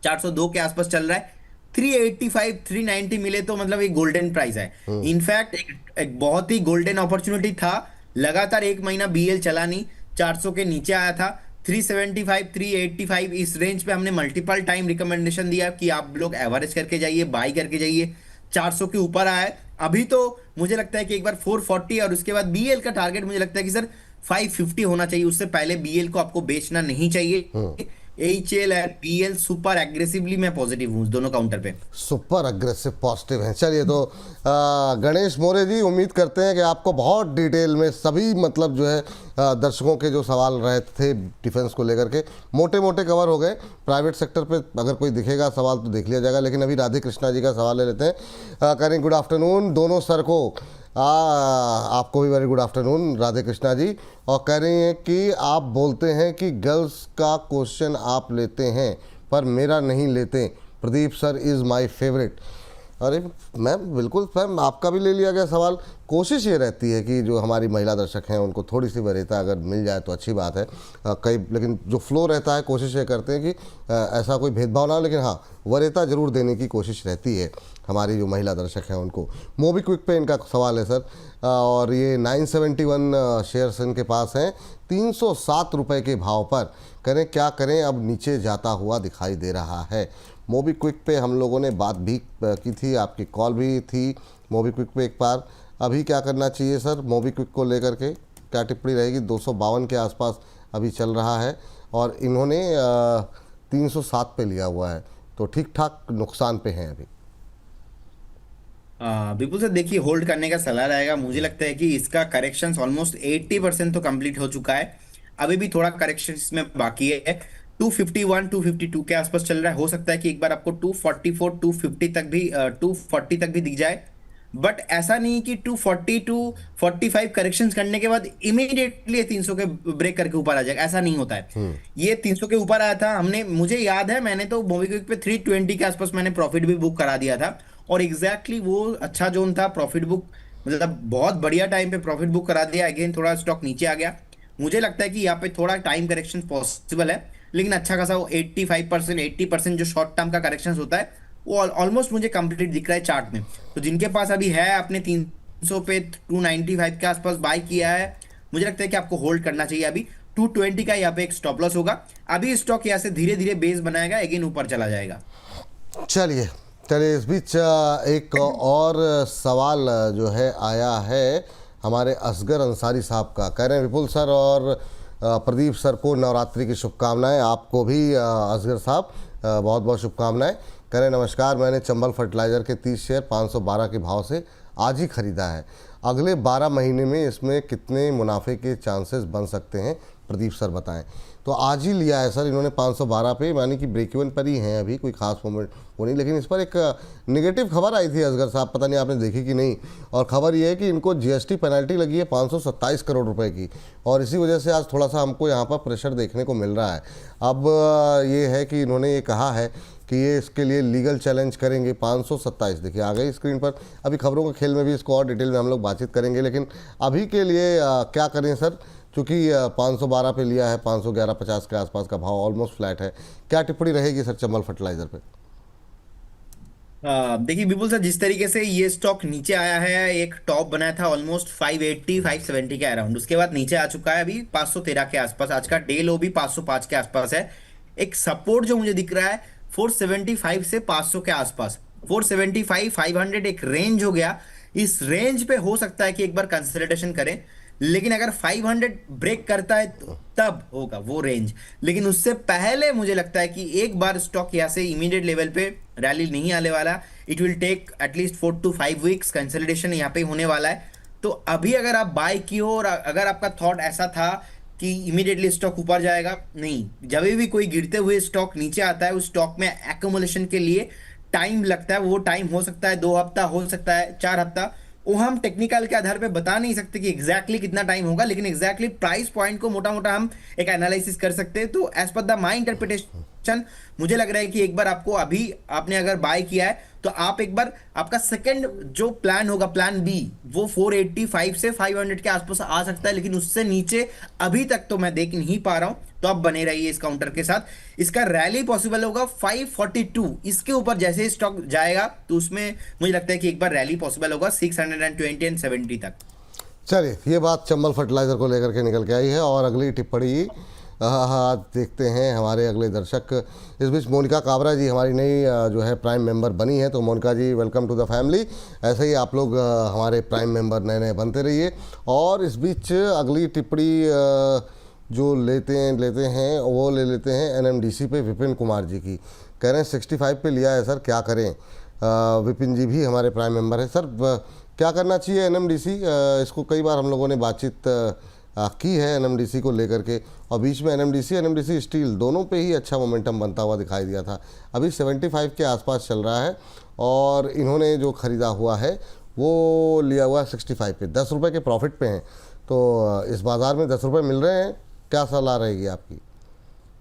402 के आसपास चल रहा है, 385 390 मिले तो मतलब एक गोल्डन प्राइस है। इनफैक्ट एक बहुत ही गोल्डन अपॉर्चुनिटी था। लगातार एक महीना बीएल चला नहीं, 400 के नीचे आया था। 375 385 इस रेंज पे हमने मल्टीपल टाइम रिकमेंडेशन दिया कि आप लोग एवरेज करके जाइए, बाई करके जाइए। 400 के ऊपर आया है अभी, तो मुझे लगता है कि एक बार 440 और उसके बाद बीएल का टारगेट मुझे लगता है कि सर 550 होना चाहिए। उससे पहले बीएल को आपको बेचना नहीं चाहिए। एचएल और बीएल सुपर एग्रेसिवली मैं पॉजिटिव हूँ दोनों काउंटर पे। सुपर अग्रेसिव पॉजिटिव हैं। चलिए, तो गणेश मोरे जी, उम्मीद करते हैं कि आपको बहुत डिटेल में सभी मतलब जो है दर्शकों के जो सवाल रहे थे डिफेंस को लेकर के मोटे मोटे कवर हो गए। प्राइवेट सेक्टर पे अगर कोई दिखेगा सवाल तो देख लिया जाएगा, लेकिन अभी राधे कृष्णा जी का सवाल ले लेते हैं। करें गुड आफ्टरनून दोनों सर को। आपको भी very good afternoon Radhe Krishna ji. और कह रही हैं कि आप बोलते हैं कि गर्ल्स का क्वेश्चन आप लेते हैं पर मेरा नहीं लेते। Pradeep sir is my favourite. अरे मैम, बिल्कुल मैम, आपका भी ले लिया गया सवाल। कोशिश ये रहती है कि जो हमारी महिला दर्शक हैं उनको थोड़ी सी वरीयता अगर मिल जाए तो अच्छी बात है। कई लेकिन जो फ्लो रहता है, कोशिश ये करते हैं कि ऐसा कोई भेदभाव ना हो, लेकिन हाँ, वरीयता जरूर देने की कोशिश रहती है हमारी जो महिला दर्शक हैं उनको। मोबीक्विक पे इनका सवाल है सर, और ये 971 शेयर्स इनके पास हैं 307 रुपये के भाव पर। करें क्या करें, अब नीचे जाता हुआ दिखाई दे रहा है। मोबीक्विक पे हम लोगों ने बात भी की थी, आपकी कॉल भी थी मोबीक्विक पे एक बार। अभी क्या करना चाहिए सर मोबीक्विक को लेकर के, क्या टिप्पणी रहेगी? 252 के आसपास अभी चल रहा है और इन्होंने 307 पे लिया हुआ है, तो ठीक ठाक नुकसान पे हैं अभी। बिल्कुल सर, देखिए होल्ड करने का सलाह रहेगा। मुझे लगता है कि इसका करेक्शन ऑलमोस्ट 80% तो कंप्लीट हो चुका है। अभी भी थोड़ा करेक्शन इसमें बाकी है। 251 252 के आसपास चल रहा है। हो सकता है कि एक बार आपको 244 250 तक भी 240 तक भी दिख जाए। बट ऐसा नहीं कि 240 टू 45 करेक्शंस करने के बाद इमीडिएटली 300 के ब्रेक करके ऊपर आ जाएगा, ऐसा नहीं होता है। ये 300 के ऊपर आया था, हमने, मुझे याद है मैंने तो मोबीक्विक पे 320 के आसपास मैंने प्रॉफिट भी बुक करा दिया था। और एग्जैक्टली वो अच्छा जोन था प्रॉफिट बुक, मतलब बहुत बढ़िया टाइम पे प्रॉफिट बुक करा दिया। अगेन थोड़ा स्टॉक नीचे आ गया। मुझे लगता है कि यहाँ पे थोड़ा टाइम करेक्शन पॉसिबल है, लेकिन अच्छा खासा वो 85% 80% जो शॉर्ट टर्म का करेक्शन होता है वो ऑलमोस्ट मुझे कंप्लीट दिख रहा है चार्ट में। तो जिनके पास अभी है, अपने 300 पे 295 के आसपास बाय किया है, मुझे लगता है कि आपको होल्ड करना चाहिए। अभी 220 का यहाँ पे एक स्टॉप लॉस होगा। अभी स्टॉक यहाँ से धीरे धीरे बेस बनाएगा, अगेन ऊपर चला जाएगा। चलिए चलिए, इस बीच एक और सवाल जो है आया है हमारे असगर अंसारी साहब का। कह रहे हैं विपुल सर और प्रदीप सर को नवरात्रि की शुभकामनाएं। आपको भी असगर साहब बहुत बहुत शुभकामनाएं। कह रहे नमस्कार, मैंने चंबल फर्टिलाइज़र के 30 शेयर 512 के भाव से आज ही ख़रीदा है। अगले 12 महीने में इसमें कितने मुनाफे के चांसेस बन सकते हैं, प्रदीप सर बताएं। तो आज ही लिया है सर इन्होंने 512 पे, यानी कि ब्रेक इवन पर ही हैं अभी, कोई खास मोमेंट वो नहीं। लेकिन इस पर एक नेगेटिव खबर आई थी असगर साहब, पता नहीं आपने देखी कि नहीं। और ख़बर ये है कि इनको जीएसटी पेनल्टी लगी है 527 करोड़ रुपए की, और इसी वजह से आज थोड़ा सा हमको यहाँ पर प्रेशर देखने को मिल रहा है। अब ये है कि इन्होंने ये कहा है कि ये इसके लिए लीगल चैलेंज करेंगे। 527 देखिए आ गई स्क्रीन पर। अभी खबरों के खेल में भी इसको और डिटेल में हम लोग बातचीत करेंगे, लेकिन अभी के लिए क्या करें सर, क्योंकि 512 पे लिया है, 511.50 के आसपास का भाव, ऑलमोस्ट फ्लैट है। क्या टिप्पणी रहेगी सर चंबल फर्टिलाइजर पे? देखिए विपुल सर, जिस तरीके से ये स्टॉक नीचे आया है, एक टॉप बनाया था ऑलमोस्ट 580 570 के अराउंड, उसके बाद नीचे आ चुका है अभी 513 के आसपास। आज का डे लो भी 505 के आसपास है। एक सपोर्ट जो मुझे दिख रहा है 475 से 500 के आसपास। 475 500 एक रेंज हो गया। इस रेंज पे हो सकता है कि एक बार कंसोलिडेशन करें, लेकिन अगर 500 ब्रेक करता है तो तब होगा वो रेंज। लेकिन उससे पहले मुझे लगता है कि एक बार स्टॉक यहाँ से इमीडिएट लेवल पे रैली नहीं आने वाला। It will take at least 4 to 5 weeks, consolidation यहाँ पे होने वाला है। तो अभी अगर आप बाय की हो और अगर आपका थॉट ऐसा था कि इमीडिएटली स्टॉक ऊपर जाएगा, नहीं, जब भी कोई गिरते हुए स्टॉक नीचे आता है, उस स्टॉक में एक्यूमुलेशन के लिए टाइम लगता है। वो टाइम हो सकता है 2 हफ्ता, हो सकता है 4 हफ्ता। वो हम टेक्निकल के आधार पे बता नहीं सकते कि एग्जैक्टली कितना टाइम होगा, लेकिन एग्जैक्टली प्राइस पॉइंट को मोटा मोटा हम एक एनालिसिस कर सकते हैं। तो as per the my interpretation मुझे लग रहा है कि एक बार आपको, अभी आपने अगर बाय किया है तो आप एक बार, आपका सेकंड जो प्लान होगा, प्लान बी, वो 485 से 500 के आसपास आ सकता है, लेकिन उससे नीचे अभी तक तो मैं देख नहीं पा रहा हूं। तो आप बने रहिए इस काउंटर के साथ। इसका रैली पॉसिबल होगा 542, इसके ऊपर जैसे ही स्टॉक जाएगा तो उसमें मुझे लगता है कि एक बार रैली पॉसिबल होगा 620 एंड 70 तक। चलिए, ये बात चंबल फर्टिलाइज़र को लेकर के निकल के आई है। और अगली टिप्पणी देखते हैं हमारे अगले दर्शक। इस बीच मोनिका काबरा जी हमारी नई जो है प्राइम मेंबर बनी है, तो मोनिका जी वेलकम टू द फैमिली। ऐसे ही आप लोग हमारे प्राइम मेंबर नए नए बनते रहिए। और इस बीच अगली टिप्पणी जो लेते हैं वो ले लेते हैं एनएमडीसी पे विपिन कुमार जी की। कह रहे हैं 65 पे लिया है सर, क्या करें? विपिन जी भी हमारे प्राइम मेंबर है सर। क्या करना चाहिए एनएमडीसी? इसको कई बार हम लोगों ने बातचीत की है एनएमडीसी को लेकर के, और बीच में एनएमडीसी स्टील दोनों पे ही अच्छा मोमेंटम बनता हुआ दिखाई दिया था। अभी 75 के आसपास चल रहा है, और इन्होंने जो ख़रीदा हुआ है वो लिया हुआ 65 पे, 10 रुपये के प्रॉफिट पे हैं। तो इस बाज़ार में 10 रुपये मिल रहे हैं, क्या सलाह रहेगी आपकी?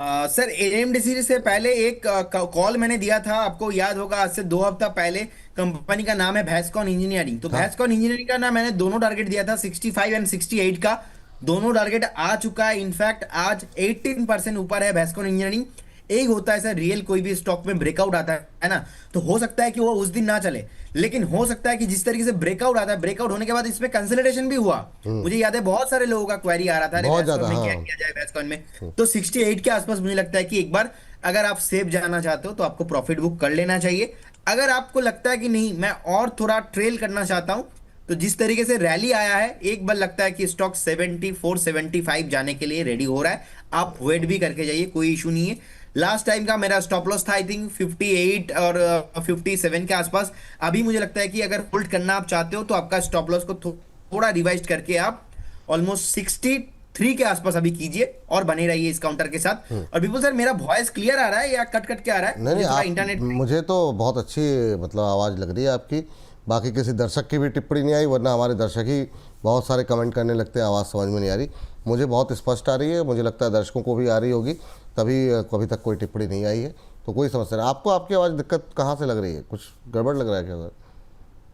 सर एएमडीसी से पहले एक कॉल मैंने दिया था, आपको याद होगा, आज से 2 हफ्ता पहले। कंपनी का नाम है भैस्कॉन इंजीनियरिंग। तो हाँ, भैस्कॉन इंजीनियरिंग का ना मैंने दोनों टारगेट दिया था, 65 एंड 68 का। दोनों टारगेट आ चुका है। इनफैक्ट आज 18% ऊपर है भैस्कॉन इंजीनियरिंग। एक होता है सर, रियल कोई भी स्टॉक में ब्रेकआउट आता है ना, तो हो सकता है कि वो उस दिन ना चले, लेकिन हो सकता है कि जिस तरीके से ब्रेकआउट आता है, ब्रेकआउट होने के बाद इसमें कंसोलिडेशन भी हुआ। मुझे याद है बहुत सारे लोगों का क्वेरी आ रहा था, अरे बहुत भैस्कॉन ज्यादा, में क्या हाँ। किया जाए, भैस्कॉन में। तो 68 के आसपास मुझे लगता है कि एक बार अगर आप सेफ जाना चाहते हो तो आपको प्रॉफिट बुक कर लेना चाहिए। अगर आपको लगता है कि नहीं, मैं और थोड़ा ट्रेल करना चाहता हूं, तो जिस तरीके से रैली आया है, एक बार लगता है कि स्टॉक 74 75 जाने के लिए रेडी हो रहा है। आप वेट भी करके जाइए, कोई इशू नहीं है। लास्ट टाइम का मेरा स्टॉप लॉस था आई थिंक 58 और 57 के आसपास। अभी मुझे लगता है कि अगर होल्ड करना आप चाहते हो तो आपका स्टॉप लॉस को थोड़ा रिवाइज करके आप ऑलमोस्ट 63 के आसपास अभी कीजिए और बने रहिए इस काउंटर के साथ। और विपुल सर, मेरा वॉइस क्लियर आ रहा है या कट कट के आ रहा है? नहीं नहीं, मुझे थोड़ा आप, इंटरनेट। मुझे तो बहुत अच्छी मतलब आवाज़ लग रही है आपकी। बाकी किसी दर्शक की भी टिप्पणी नहीं आई, वरना हमारे दर्शक ही बहुत सारे कमेंट करने लगते हैं आवाज़ समझ में नहीं आ रही। मुझे बहुत स्पष्ट आ रही है, मुझे लगता है दर्शकों को भी आ रही होगी, तभी कभी तक कोई टिप्पणी नहीं आई है। तो कोई समस्या नहीं। आपको आपकी आवाज़ दिक्कत कहाँ से लग रही है? कुछ गड़बड़ लग रहा है क्या सर?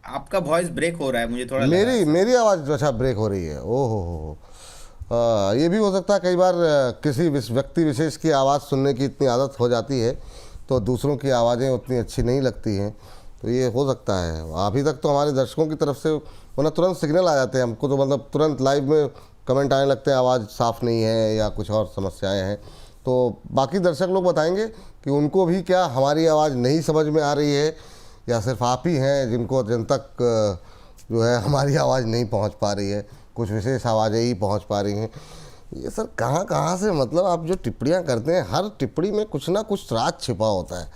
आपका वॉइस ब्रेक हो रहा है, मुझे थोड़ा लग रहा है मेरी सर। मेरी आवाज़ अच्छा ब्रेक हो रही है? ओहो हो। ये भी हो सकता है कई बार किसी व्यक्ति विशेष की आवाज़ सुनने की इतनी आदत हो जाती है तो दूसरों की आवाज़ें उतनी अच्छी नहीं लगती हैं, तो ये हो सकता है। अभी तक तो हमारे दर्शकों की तरफ से वरना तुरंत सिग्नल आ जाते हैं हमको, तो मतलब तुरंत लाइव में कमेंट आने लगते हैं आवाज़ साफ़ नहीं है या कुछ और समस्याएं हैं। तो बाकी दर्शक लोग बताएंगे कि उनको भी क्या हमारी आवाज़ नहीं समझ में आ रही है, या सिर्फ आप ही हैं जिनको जन तक जो है हमारी आवाज़ नहीं पहुंच पा रही है, कुछ विशेष आवाज़ें ही पहुंच पा रही हैं। ये सर कहाँ कहाँ से, मतलब आप जो टिप्पणियाँ करते हैं हर टिप्पणी में कुछ ना कुछ राज छिपा होता है,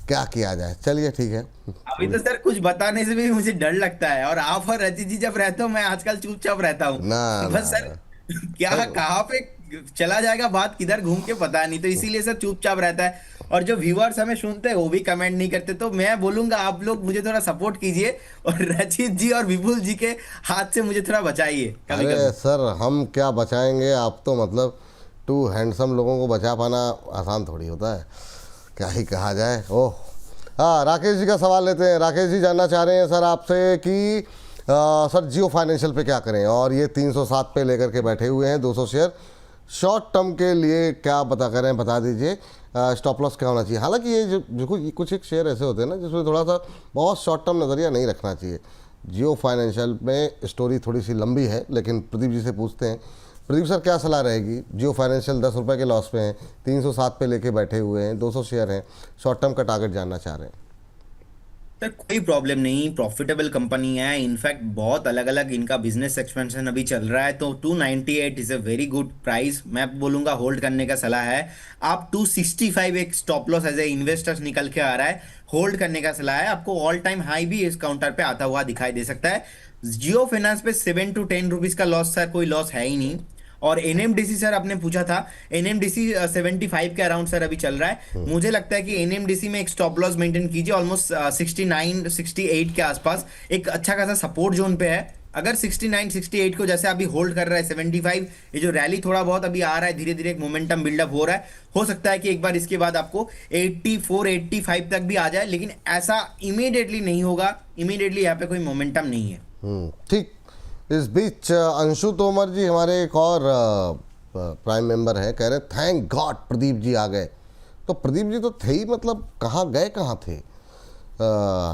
क्या किया जाए। चलिए ठीक है। अभी तो सर कुछ बताने से भी मुझे डर लगता है, और आप और रची जी जब रहते हो, मैं आजकल चुपचाप रहता हूँ। ना ना बस सर, ना क्या सर, कहाँ पे चला जाएगा बात, किधर घूम के पता नहीं, तो इसीलिए सर चुपचाप रहता है। और जो व्यूअर्स हमें सुनते हैं वो भी कमेंट नहीं करते, तो मैं बोलूंगा आप लोग मुझे थोड़ा सपोर्ट कीजिए, और रचित जी और विपुल जी के हाथ से मुझे थोड़ा बचाइए कभी अरे कभी। सर हम क्या बचाएंगे, आप तो मतलब टू हैंडसम लोगों को बचा पाना आसान थोड़ी होता है, क्या ही कहा जाए। ओह हाँ, राकेश जी का सवाल लेते हैं। राकेश जी जानना चाह रहे हैं सर आपसे कि सर जियो फाइनेंशियल पे क्या करें, और ये 307 पे लेकर के बैठे हुए हैं 200 शेयर। शॉर्ट टर्म के लिए क्या बता करें, बता दीजिए। स्टॉप लॉस क्या होना चाहिए? हालांकि ये जो देखो, ये कुछ एक शेयर ऐसे होते हैं ना जिसमें थोड़ा सा बहुत शॉर्ट टर्म नज़रिया नहीं रखना चाहिए। जियो फाइनेंशियल में स्टोरी थोड़ी सी लंबी है, लेकिन प्रदीप जी से पूछते हैं। प्रदीप सर क्या सलाह रहेगी? जियो फाइनेंशियल 10 रुपये के लॉस पे हैं, 307 पे लेके बैठे हुए हैं, 200 शेयर हैं, शॉर्ट टर्म का टारगेट जानना चाह रहे हैं। सर कोई प्रॉब्लम नहीं, प्रॉफिटेबल कंपनी है। इनफैक्ट बहुत अलग अलग इनका बिजनेस एक्सपेंशन अभी चल रहा है, तो 298 is a very good price. मैं बोलूंगा होल्ड करने का सलाह है। आप 265 एक stop loss as a investors निकल के आ रहा है, होल्ड करने का सलाह है। आपको ऑल टाइम हाई भी इस काउंटर पे आता हुआ दिखाई दे सकता है। जियो फाइनेंस पे 7 to 10 रुपीज का लॉस, सर कोई लॉस है ही नहीं। और एनएमडीसी सर आपने पूछा था, एनएमडीसी 75 के अराउंड सर अभी चल रहा है। मुझे लगता है कि एनएमडीसी में एक स्टॉप लॉस मेंटेन कीजिए ऑलमोस्ट 69 68 के आसपास, एक अच्छा खासा सपोर्ट जोन पे है। अगर 69 68 को जैसे अभी होल्ड कर रहा है 75, ये जो रैली थोड़ा बहुत अभी आ रहा है, धीरे धीरे एक मोमेंटम बिल्डअप हो रहा है, हो सकता है कि एक बार इसके बाद आपको 84 85 तक भी आ जाए, लेकिन ऐसा इमीडिएटली नहीं होगा। इमीडिएटली यहाँ पे कोई मोमेंटम नहीं है। ठीक। इस बीच अंशु तोमर जी हमारे एक और प्राइम मेंबर हैं, कह रहे थैंक गॉड प्रदीप जी आ गए। तो प्रदीप जी तो थे ही, मतलब कहाँ गए, कहाँ थे?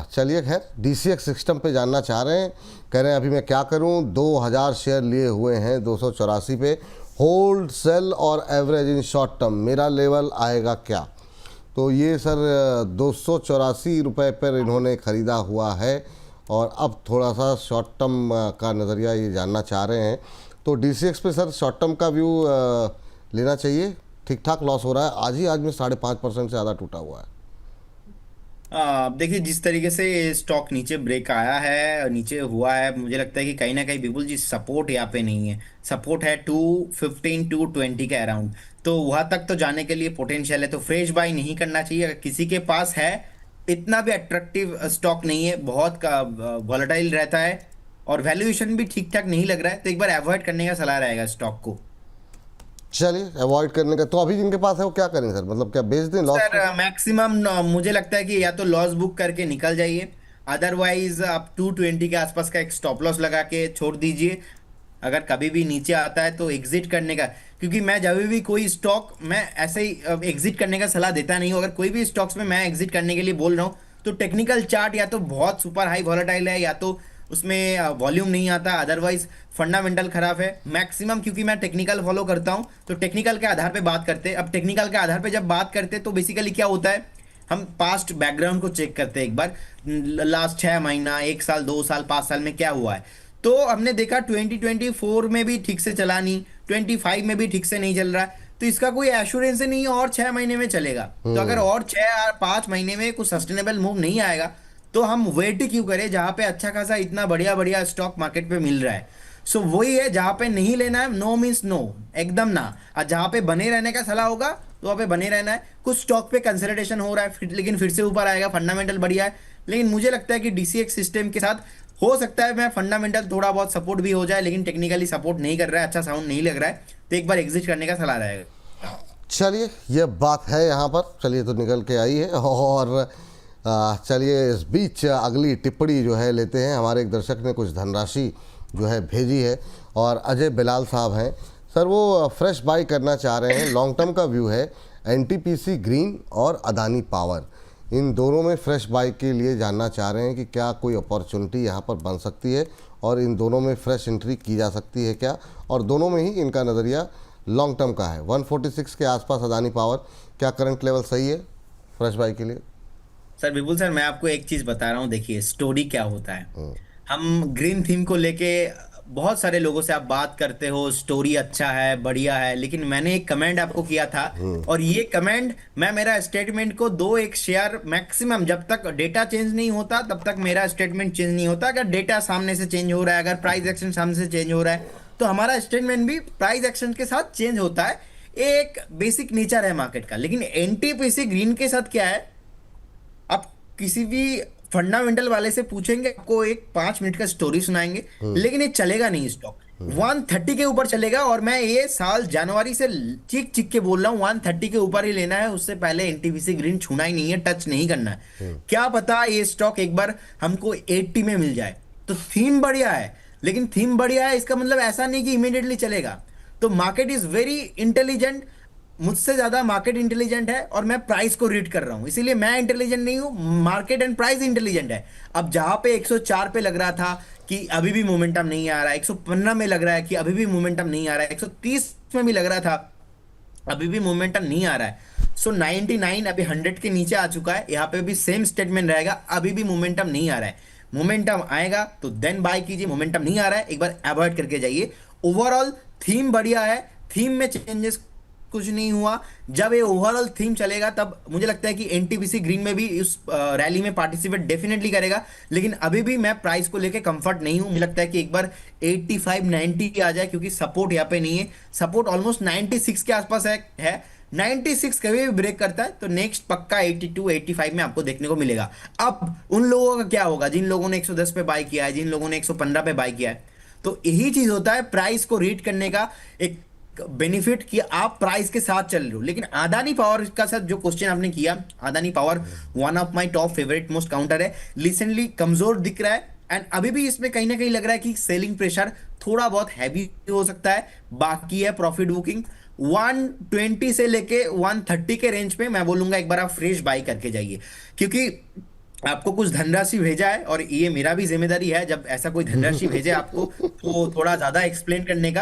चलिए खैर, डीसीएक्स सिस्टम पे जानना चाह रहे हैं। कह रहे हैं अभी मैं क्या करूं, 2000 शेयर लिए हुए हैं 284 पे, होल्ड सेल और एवरेज इन शॉर्ट टर्म, मेरा लेवल आएगा क्या? तो ये सर 284 रुपये पर इन्होंने ख़रीदा हुआ है, और अब थोड़ा सा शॉर्ट टर्म का नज़रिया ये जानना चाह रहे हैं। तो डीसीएक्स पे सर शॉर्ट टर्म का व्यू लेना चाहिए। ठीक ठाक लॉस हो रहा है, आज में 5.5% से ज़्यादा टूटा हुआ है। देखिए, जिस तरीके से स्टॉक नीचे ब्रेक आया है, नीचे हुआ है, मुझे लगता है कि कहीं ना कहीं बिल्कुल जी सपोर्ट यहाँ पे नहीं है। सपोर्ट है 215 220 के अराउंड, तो वहां तक तो जाने के लिए पोटेंशियल है, तो फ्रेश बाय नहीं करना चाहिए। अगर किसी के पास है, इतना भी अट्रैक्टिव स्टॉक नहीं है, बहुत का वॉलेटाइल रहता है, और वैल्यूएशन भी ठीक ठाक नहीं लग रहा है, तो एक बार अवॉइड करने का सलाह रहेगा स्टॉक को। चलिए, अवॉइड करने का तो अभी जिनके पास है वो क्या करें सर, मतलब क्या बेच दें लॉस? सर मैक्सिमम मुझे लगता है कि या तो लॉस बुक करके निकल जाइए, अदरवाइज आप 220 के आसपास का एक स्टॉप लॉस लगा के छोड़ दीजिए। अगर कभी भी नीचे आता है तो एग्जिट करने का, क्योंकि मैं जब भी कोई स्टॉक मैं ऐसे ही एग्जिट करने का सलाह देता नहीं हूँ। अगर कोई भी स्टॉक्स में मैं एग्जिट करने के लिए बोल रहा हूँ तो टेक्निकल चार्ट या तो बहुत सुपर हाई वॉलेटाइल है, या तो उसमें वॉल्यूम नहीं आता, अदरवाइज फंडामेंटल खराब है मैक्सिमम। क्योंकि मैं टेक्निकल फॉलो करता हूँ तो टेक्निकल के आधार पे बात करते हैं। अब टेक्निकल के आधार पे जब बात करते हैं तो बेसिकली क्या होता है, हम पास्ट बैकग्राउंड को चेक करते हैं एक बार, लास्ट 6 महीना, 1 साल, 2 साल, 5 साल में क्या हुआ है। तो हमने देखा 2024 में भी ठीक से चला नहीं, 25 में भी ठीक से नहीं चल रहा है, तो इसका कोई एश्योरेंस नहीं है और 6 महीने में चलेगा। तो अगर और 6 या 5 महीने में कुछ सस्टेनेबल मूव नहीं आएगा तो हम वेट क्यों करें, जहां पे अच्छा खासा इतना बढ़िया बढ़िया स्टॉक मार्केट पे मिल रहा है। सो वही है, जहां पे नहीं लेना है, नो मीन्स नो, एकदम ना। और जहां पे बने रहने का सलाह होगा तो वहां पे बने रहना है। कुछ स्टॉक पे कंसोलिडेशन हो रहा है लेकिन फिर से ऊपर आएगा, फंडामेंटल बढ़िया है। लेकिन मुझे लगता है कि डीसीएक्स सिस्टम के साथ हो सकता है मैं फंडामेंटल थोड़ा बहुत सपोर्ट भी हो जाए, लेकिन टेक्निकली सपोर्ट नहीं कर रहा है, अच्छा साउंड नहीं लग रहा है, तो एक बार एग्जिट करने का सलाह रहेगा। चलिए, ये बात है यहाँ पर, चलिए तो निकल के आई है। और चलिए इस बीच अगली टिप्पणी जो है लेते हैं। हमारे एक दर्शक ने कुछ धनराशि जो है भेजी है और अजय बिलाल साहब हैं सर, वो फ्रेश बाई करना चाह रहे हैं। लॉन्ग टर्म का व्यू है, एनटीपीसी ग्रीन और अदानी पावर, इन दोनों में फ्रेश बाई के लिए जानना चाह रहे हैं कि क्या कोई अपॉर्चुनिटी यहाँ पर बन सकती है और इन दोनों में फ्रेश एंट्री की जा सकती है क्या, और दोनों में ही इनका नज़रिया लॉन्ग टर्म का है। 146 के आसपास अदानी पावर, क्या करंट लेवल सही है फ्रेश बाई के लिए? सर विपुल सर, मैं आपको एक चीज बता रहा हूँ, देखिए स्टोरी क्या होता है। हम ग्रीन थीम को लेके बहुत सारे लोगों से आप बात करते हो, स्टोरी अच्छा है, बढ़िया है, लेकिन मैंने एक कमेंट आपको किया था और ये कमेंट, मैं मेरा स्टेटमेंट को 2-1 शेयर मैक्सिमम, जब तक डेटा चेंज नहीं होता तब तक मेरा स्टेटमेंट चेंज नहीं होता। अगर डेटा सामने से चेंज हो रहा है, अगर प्राइस एक्शन सामने से चेंज हो रहा है, तो हमारा स्टेटमेंट भी प्राइस एक्शन के साथ चेंज होता है। एक बेसिक नेचर है मार्केट का। लेकिन एनटीपीसी ग्रीन के साथ क्या है, आप किसी भी फंडामेंटल वाले से पूछेंगे, आपको एक 5 मिनट का स्टोरी सुनाएंगे, लेकिन ये चलेगा नहीं स्टॉक। 130 के ऊपर चलेगा, और मैं ये साल जनवरी से चीख चीख के बोल रहा हूँ 130 के ऊपर ही लेना है, उससे पहले एनटीपीसी ग्रीन छूना ही नहीं है, टच नहीं करना है। क्या पता ये स्टॉक एक बार हमको 80 में मिल जाए। तो थीम बढ़िया है, लेकिन थीम बढ़िया है इसका मतलब ऐसा नहीं कि इमीडिएटली चलेगा। तो मार्केट इज वेरी इंटेलिजेंट, मुझसे ज्यादा मार्केट इंटेलिजेंट है, और मैं प्राइस को रीड कर रहा हूं, इसीलिए मैं इंटेलिजेंट नहीं हूं, मार्केट एंड प्राइस इंटेलिजेंट है। अब जहां पे 104 पे लग रहा था कि अभी भी मोमेंटम नहीं आ रहा है, 115 में लग रहा है कि अभी भी मोमेंटम नहीं आ रहा है, 130 में भी लग रहा था अभी भी मोमेंटम नहीं आ रहा है। सो 99 अभी 100 के नीचे आ चुका है, यहाँ पे भी सेम स्टेटमेंट रहेगा, अभी भी मोमेंटम नहीं आ रहा है। मोमेंटम आएगा तो देन बाय कीजिए, मोमेंटम नहीं आ रहा है एक बार अवॉइड करके जाइए। ओवरऑल थीम बढ़िया है, थीम में चेंजेस कुछ नहीं हुआ। जब ये ओवरऑल थीम चलेगा तब मुझे लगता है कि एनटीपीसी ग्रीन में भी इस रैली में पार्टिसिपेट डेफिनेटली करेगा। लेकिन अभी भी मैं प्राइस को लेके कंफर्ट नहीं हूं, मुझे लगता है कि एक बार 85-90 आ जाए, क्योंकि सपोर्ट यहाँ पे नहीं है। सपोर्ट ऑलमोस्ट 96 के आसपास है। 96 कभी भी ब्रेक करता है तो नेक्स्ट पक्का 82-85 में आपको देखने को मिलेगा। अब उन लोगों का क्या होगा जिन लोगों ने 110 पे बाय किया है, जिन लोगों ने 115 पे बाय किया है। तो यही चीज होता है प्राइस को रीड करने का एक बेनिफिट, कि आप प्राइस के साथ चल रहे हो। लेकिन अदानी पावर का साथ जो क्वेश्चन आपने किया, Adani power one of my top favourite most counter है, रिसेंटली कमजोर दिख रहा है, एंड अभी भी इसमें कहीं ना कहीं लग रहा है कि सेलिंग प्रेशर थोड़ा बहुत हैवी हो सकता है। बाकी है प्रॉफिट बुकिंग 120 से लेके 130 के रेंज पे, मैं बोलूंगा एक बार आप फ्रेश बाई करके जाइए, क्योंकि आपको कुछ धनराशि भेजा है और ये मेरा भी जिम्मेदारी है जब ऐसा कोई धनराशि भेजे आपको तो थोड़ा ज्यादा एक्सप्लेन करने का।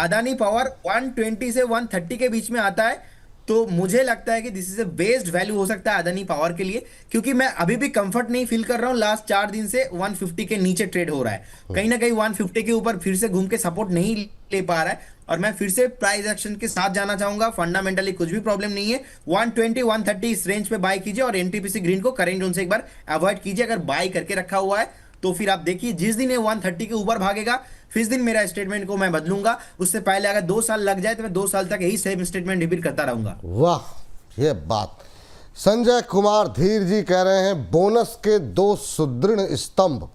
अदानी पावर 120 से 130 के बीच में आता है, तो मुझे लगता है कि this is a based value हो सकता है अदानी पावर के लिए, क्योंकि मैं अभी भी कंफर्ट नहीं फील कर रहा हूं। लास्ट 4 दिन से 150 के नीचे ट्रेड हो रहा है, कहीं ना कहीं 150 के ऊपर फिर से घूम के सपोर्ट नहीं ले पा रहा है, और मैं फिर से प्राइस एक्शन के साथ जाना चाहूंगा। फंडामेंटली कुछ भी प्रॉब्लम नहीं है, 120-130 इस रेंज पे बाय कीजिए, और एनटीपीसी ग्रीन को करेंट जोन से एक बार अवॉइड कीजिए। अगर बाय करके रखा हुआ है तो फिर आप देखिए जिस दिन ये 130 के ऊपर भागेगा फिर दिन मेरा स्टेटमेंट को मैं बदलूंगा। उससे पहले अगर 2 साल लग जाए तो मैं 2 साल तक यही सेम स्टेटमेंट रिपीट करता रहूंगा। वाह, ये बात। संजय कुमार धीर जी कह रहे हैं बोनस के 2 सुदृढ़ स्तंभ।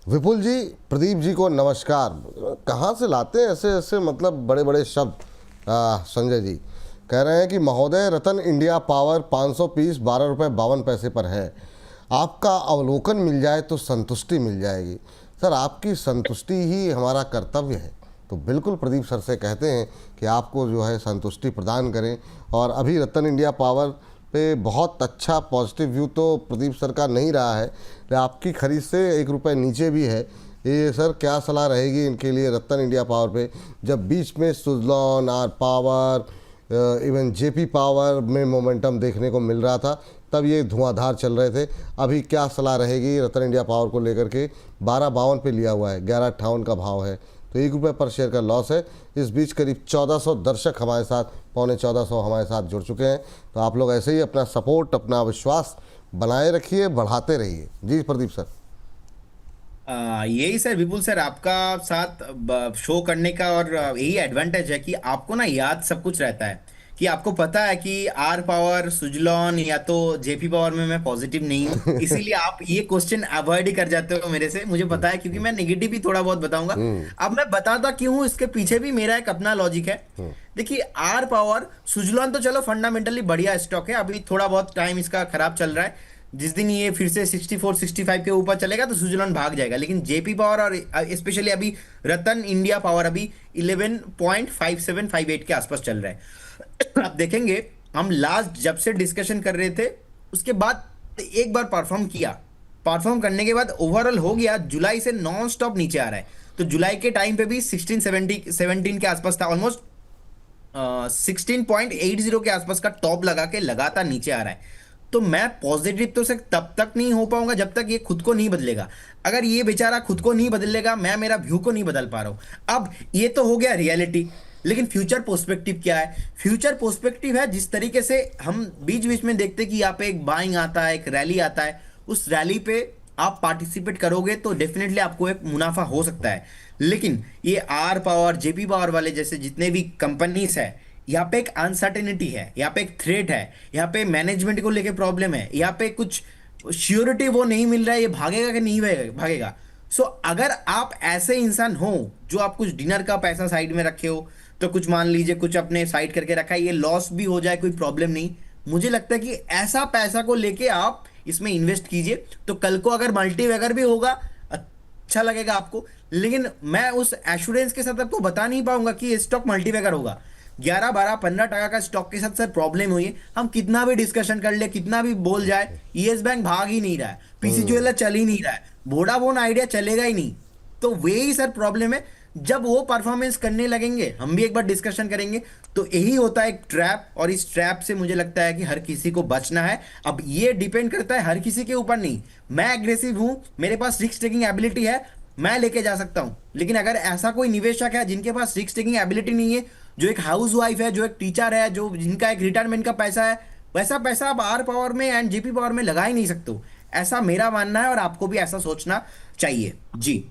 विपुल जी, प्रदीप जी को नमस्कार। कहाँ से लाते हैं ऐसे ऐसे मतलब बड़े बड़े शब्द, संजय जी कह रहे हैं कि महोदय, रतन इंडिया पावर 500 पीस 12 रुपये 52 पैसे पर है। आपका अवलोकन मिल जाए तो संतुष्टि मिल जाएगी। सर, आपकी संतुष्टि ही हमारा कर्तव्य है, तो बिल्कुल प्रदीप सर से कहते हैं कि आपको जो है संतुष्टि प्रदान करें। और अभी रतन इंडिया पावर पे बहुत अच्छा पॉजिटिव व्यू तो प्रदीप सर का नहीं रहा है, आपकी खरीद से 1 रुपये नीचे भी है। ये सर क्या सलाह रहेगी इनके लिए रतन इंडिया पावर पे, जब बीच में Suzlon, R power, even JP power में मोमेंटम देखने को मिल रहा था, तब ये धुआंधार चल रहे थे। अभी क्या सलाह रहेगी रतन इंडिया पावर को लेकर के? 12.52 पे लिया हुआ है, 11.58 का भाव है, तो 1 रुपये पर शेयर का लॉस है। इस बीच करीब 1400 दर्शक हमारे साथ, 1450 हमारे साथ जुड़ चुके हैं। तो आप लोग ऐसे ही अपना सपोर्ट, अपना विश्वास बनाए रखिए, बढ़ाते रहिए। जी प्रदीप सर। यही सर, विपुल सर, आपका साथ शो करने का और यही एडवांटेज है कि आपको ना याद सब कुछ रहता है, कि आपको पता है कि आर पावर, सुजलॉन या तो जेपी पावर में मैं पॉजिटिव नहीं हूँ, इसीलिए आप ये क्वेश्चन अवॉइड ही कर जाते हो मेरे से, मुझे पता है, क्योंकि मैं नेगेटिव भी थोड़ा बहुत बताऊंगा। अब मैं बताता क्यों हूँ, इसके पीछे भी मेरा एक अपना लॉजिक है। देखिए, आर पावर, सुजलॉन तो चलो फंडामेंटली बढ़िया स्टॉक है, अभी थोड़ा बहुत टाइम इसका खराब चल रहा है। जिस दिन ये फिर से 64 65 के ऊपर चलेगा तो सुजलॉन भाग जाएगा, लेकिन जेपी पावर और स्पेशली अभी रतन इंडिया पावर अभी 11.5758 के आसपास चल रहा है। आप देखेंगे, हम लास्ट जब से डिस्कशन कर रहे थे उसके बाद एक बार परफॉर्म किया, परफॉर्म करने के बाद ओवरऑल हो गया, जुलाई से नॉन स्टॉप नीचे आ रहा है। तो जुलाई के टाइम पे भी 1617 के आसपास था, ऑलमोस्ट 16.80 के आसपास का टॉप लगा के लगातार नीचे आ रहा है। तो मैं पॉजिटिव तो से तब तक नहीं हो पाऊंगा जब तक ये खुद को नहीं बदलेगा। अगर ये बेचारा खुद को नहीं बदलेगा, मैं मेरा व्यू को नहीं बदल पा रहा हूं। अब ये तो हो गया रियलिटी, लेकिन फ्यूचर पर्सपेक्टिव क्या है? फ्यूचर पर्सपेक्टिव है जिस तरीके से हम बीच बीच में देखते कि यहाँ पे एक बाइंग आता है, एक रैली आता है, उस रैली पे आप पार्टिसिपेट करोगे तो डेफिनेटली आपको एक मुनाफा हो सकता है। लेकिन ये आर पावर, जेपी पावर वाले जैसे जितने भी कंपनीज है, यहाँ पे एक अनसर्टेनिटी है, यहाँ पे एक थ्रेट है, यहाँ पे मैनेजमेंट को लेके प्रॉब्लम है, यहाँ पे कुछ श्योरिटी वो नहीं मिल रहा है, ये भागेगा कि नहीं भागेगा। सो अगर आप ऐसे इंसान हो जो आप कुछ डिनर का पैसा साइड में रखे हो, तो कुछ मान लीजिए कुछ अपने साइड करके रखा है, ये लॉस भी हो जाए कोई प्रॉब्लम नहीं। मुझे लगता है कि ऐसा पैसा को लेके आप इसमें इन्वेस्ट कीजिए, तो कल को अगर मल्टीबैगर भी होगा अच्छा लगेगा आपको। लेकिन मैं उस एश्योरेंस के साथ आपको बता नहीं पाऊंगा कि ये स्टॉक मल्टीबैगर होगा। 11 12 15 टका का स्टॉक के साथ सर प्रॉब्लम हुई है, हम कितना भी डिस्कशन कर ले, कितना भी बोल जाए, यस बैंक भाग ही नहीं रहा है, पीसी ज्वेलर चल ही नहीं रहा है, वोडाफोन आइडिया चलेगा ही नहीं। तो वही सर प्रॉब्लम है, जब वो परफॉर्मेंस करने लगेंगे, हम भी एक बार डिस्कशन करेंगे। तो यही होता है एक ट्रैप, और इस ट्रैप से मुझे लगता है कि हर किसी को बचना है। अब ये डिपेंड करता है हर किसी के ऊपर नहीं। मैं एग्रेसिव हूं, मेरे पास रिस्क टेकिंग एबिलिटी है, मैं लेके जा सकता हूं। लेकिन अगर ऐसा कोई निवेशक है जिनके पास रिस्क टेकिंग एबिलिटी नहीं है, जो एक हाउस वाइफ है, जो एक टीचर है, जो जिनका एक रिटायरमेंट का पैसा है, वैसा पैसा आप आर पावर में एंड जेपी पावर में लगा ही नहीं सकते हो। ऐसा मेरा मानना है, और आपको भी ऐसा सोचना चाहिए। जी।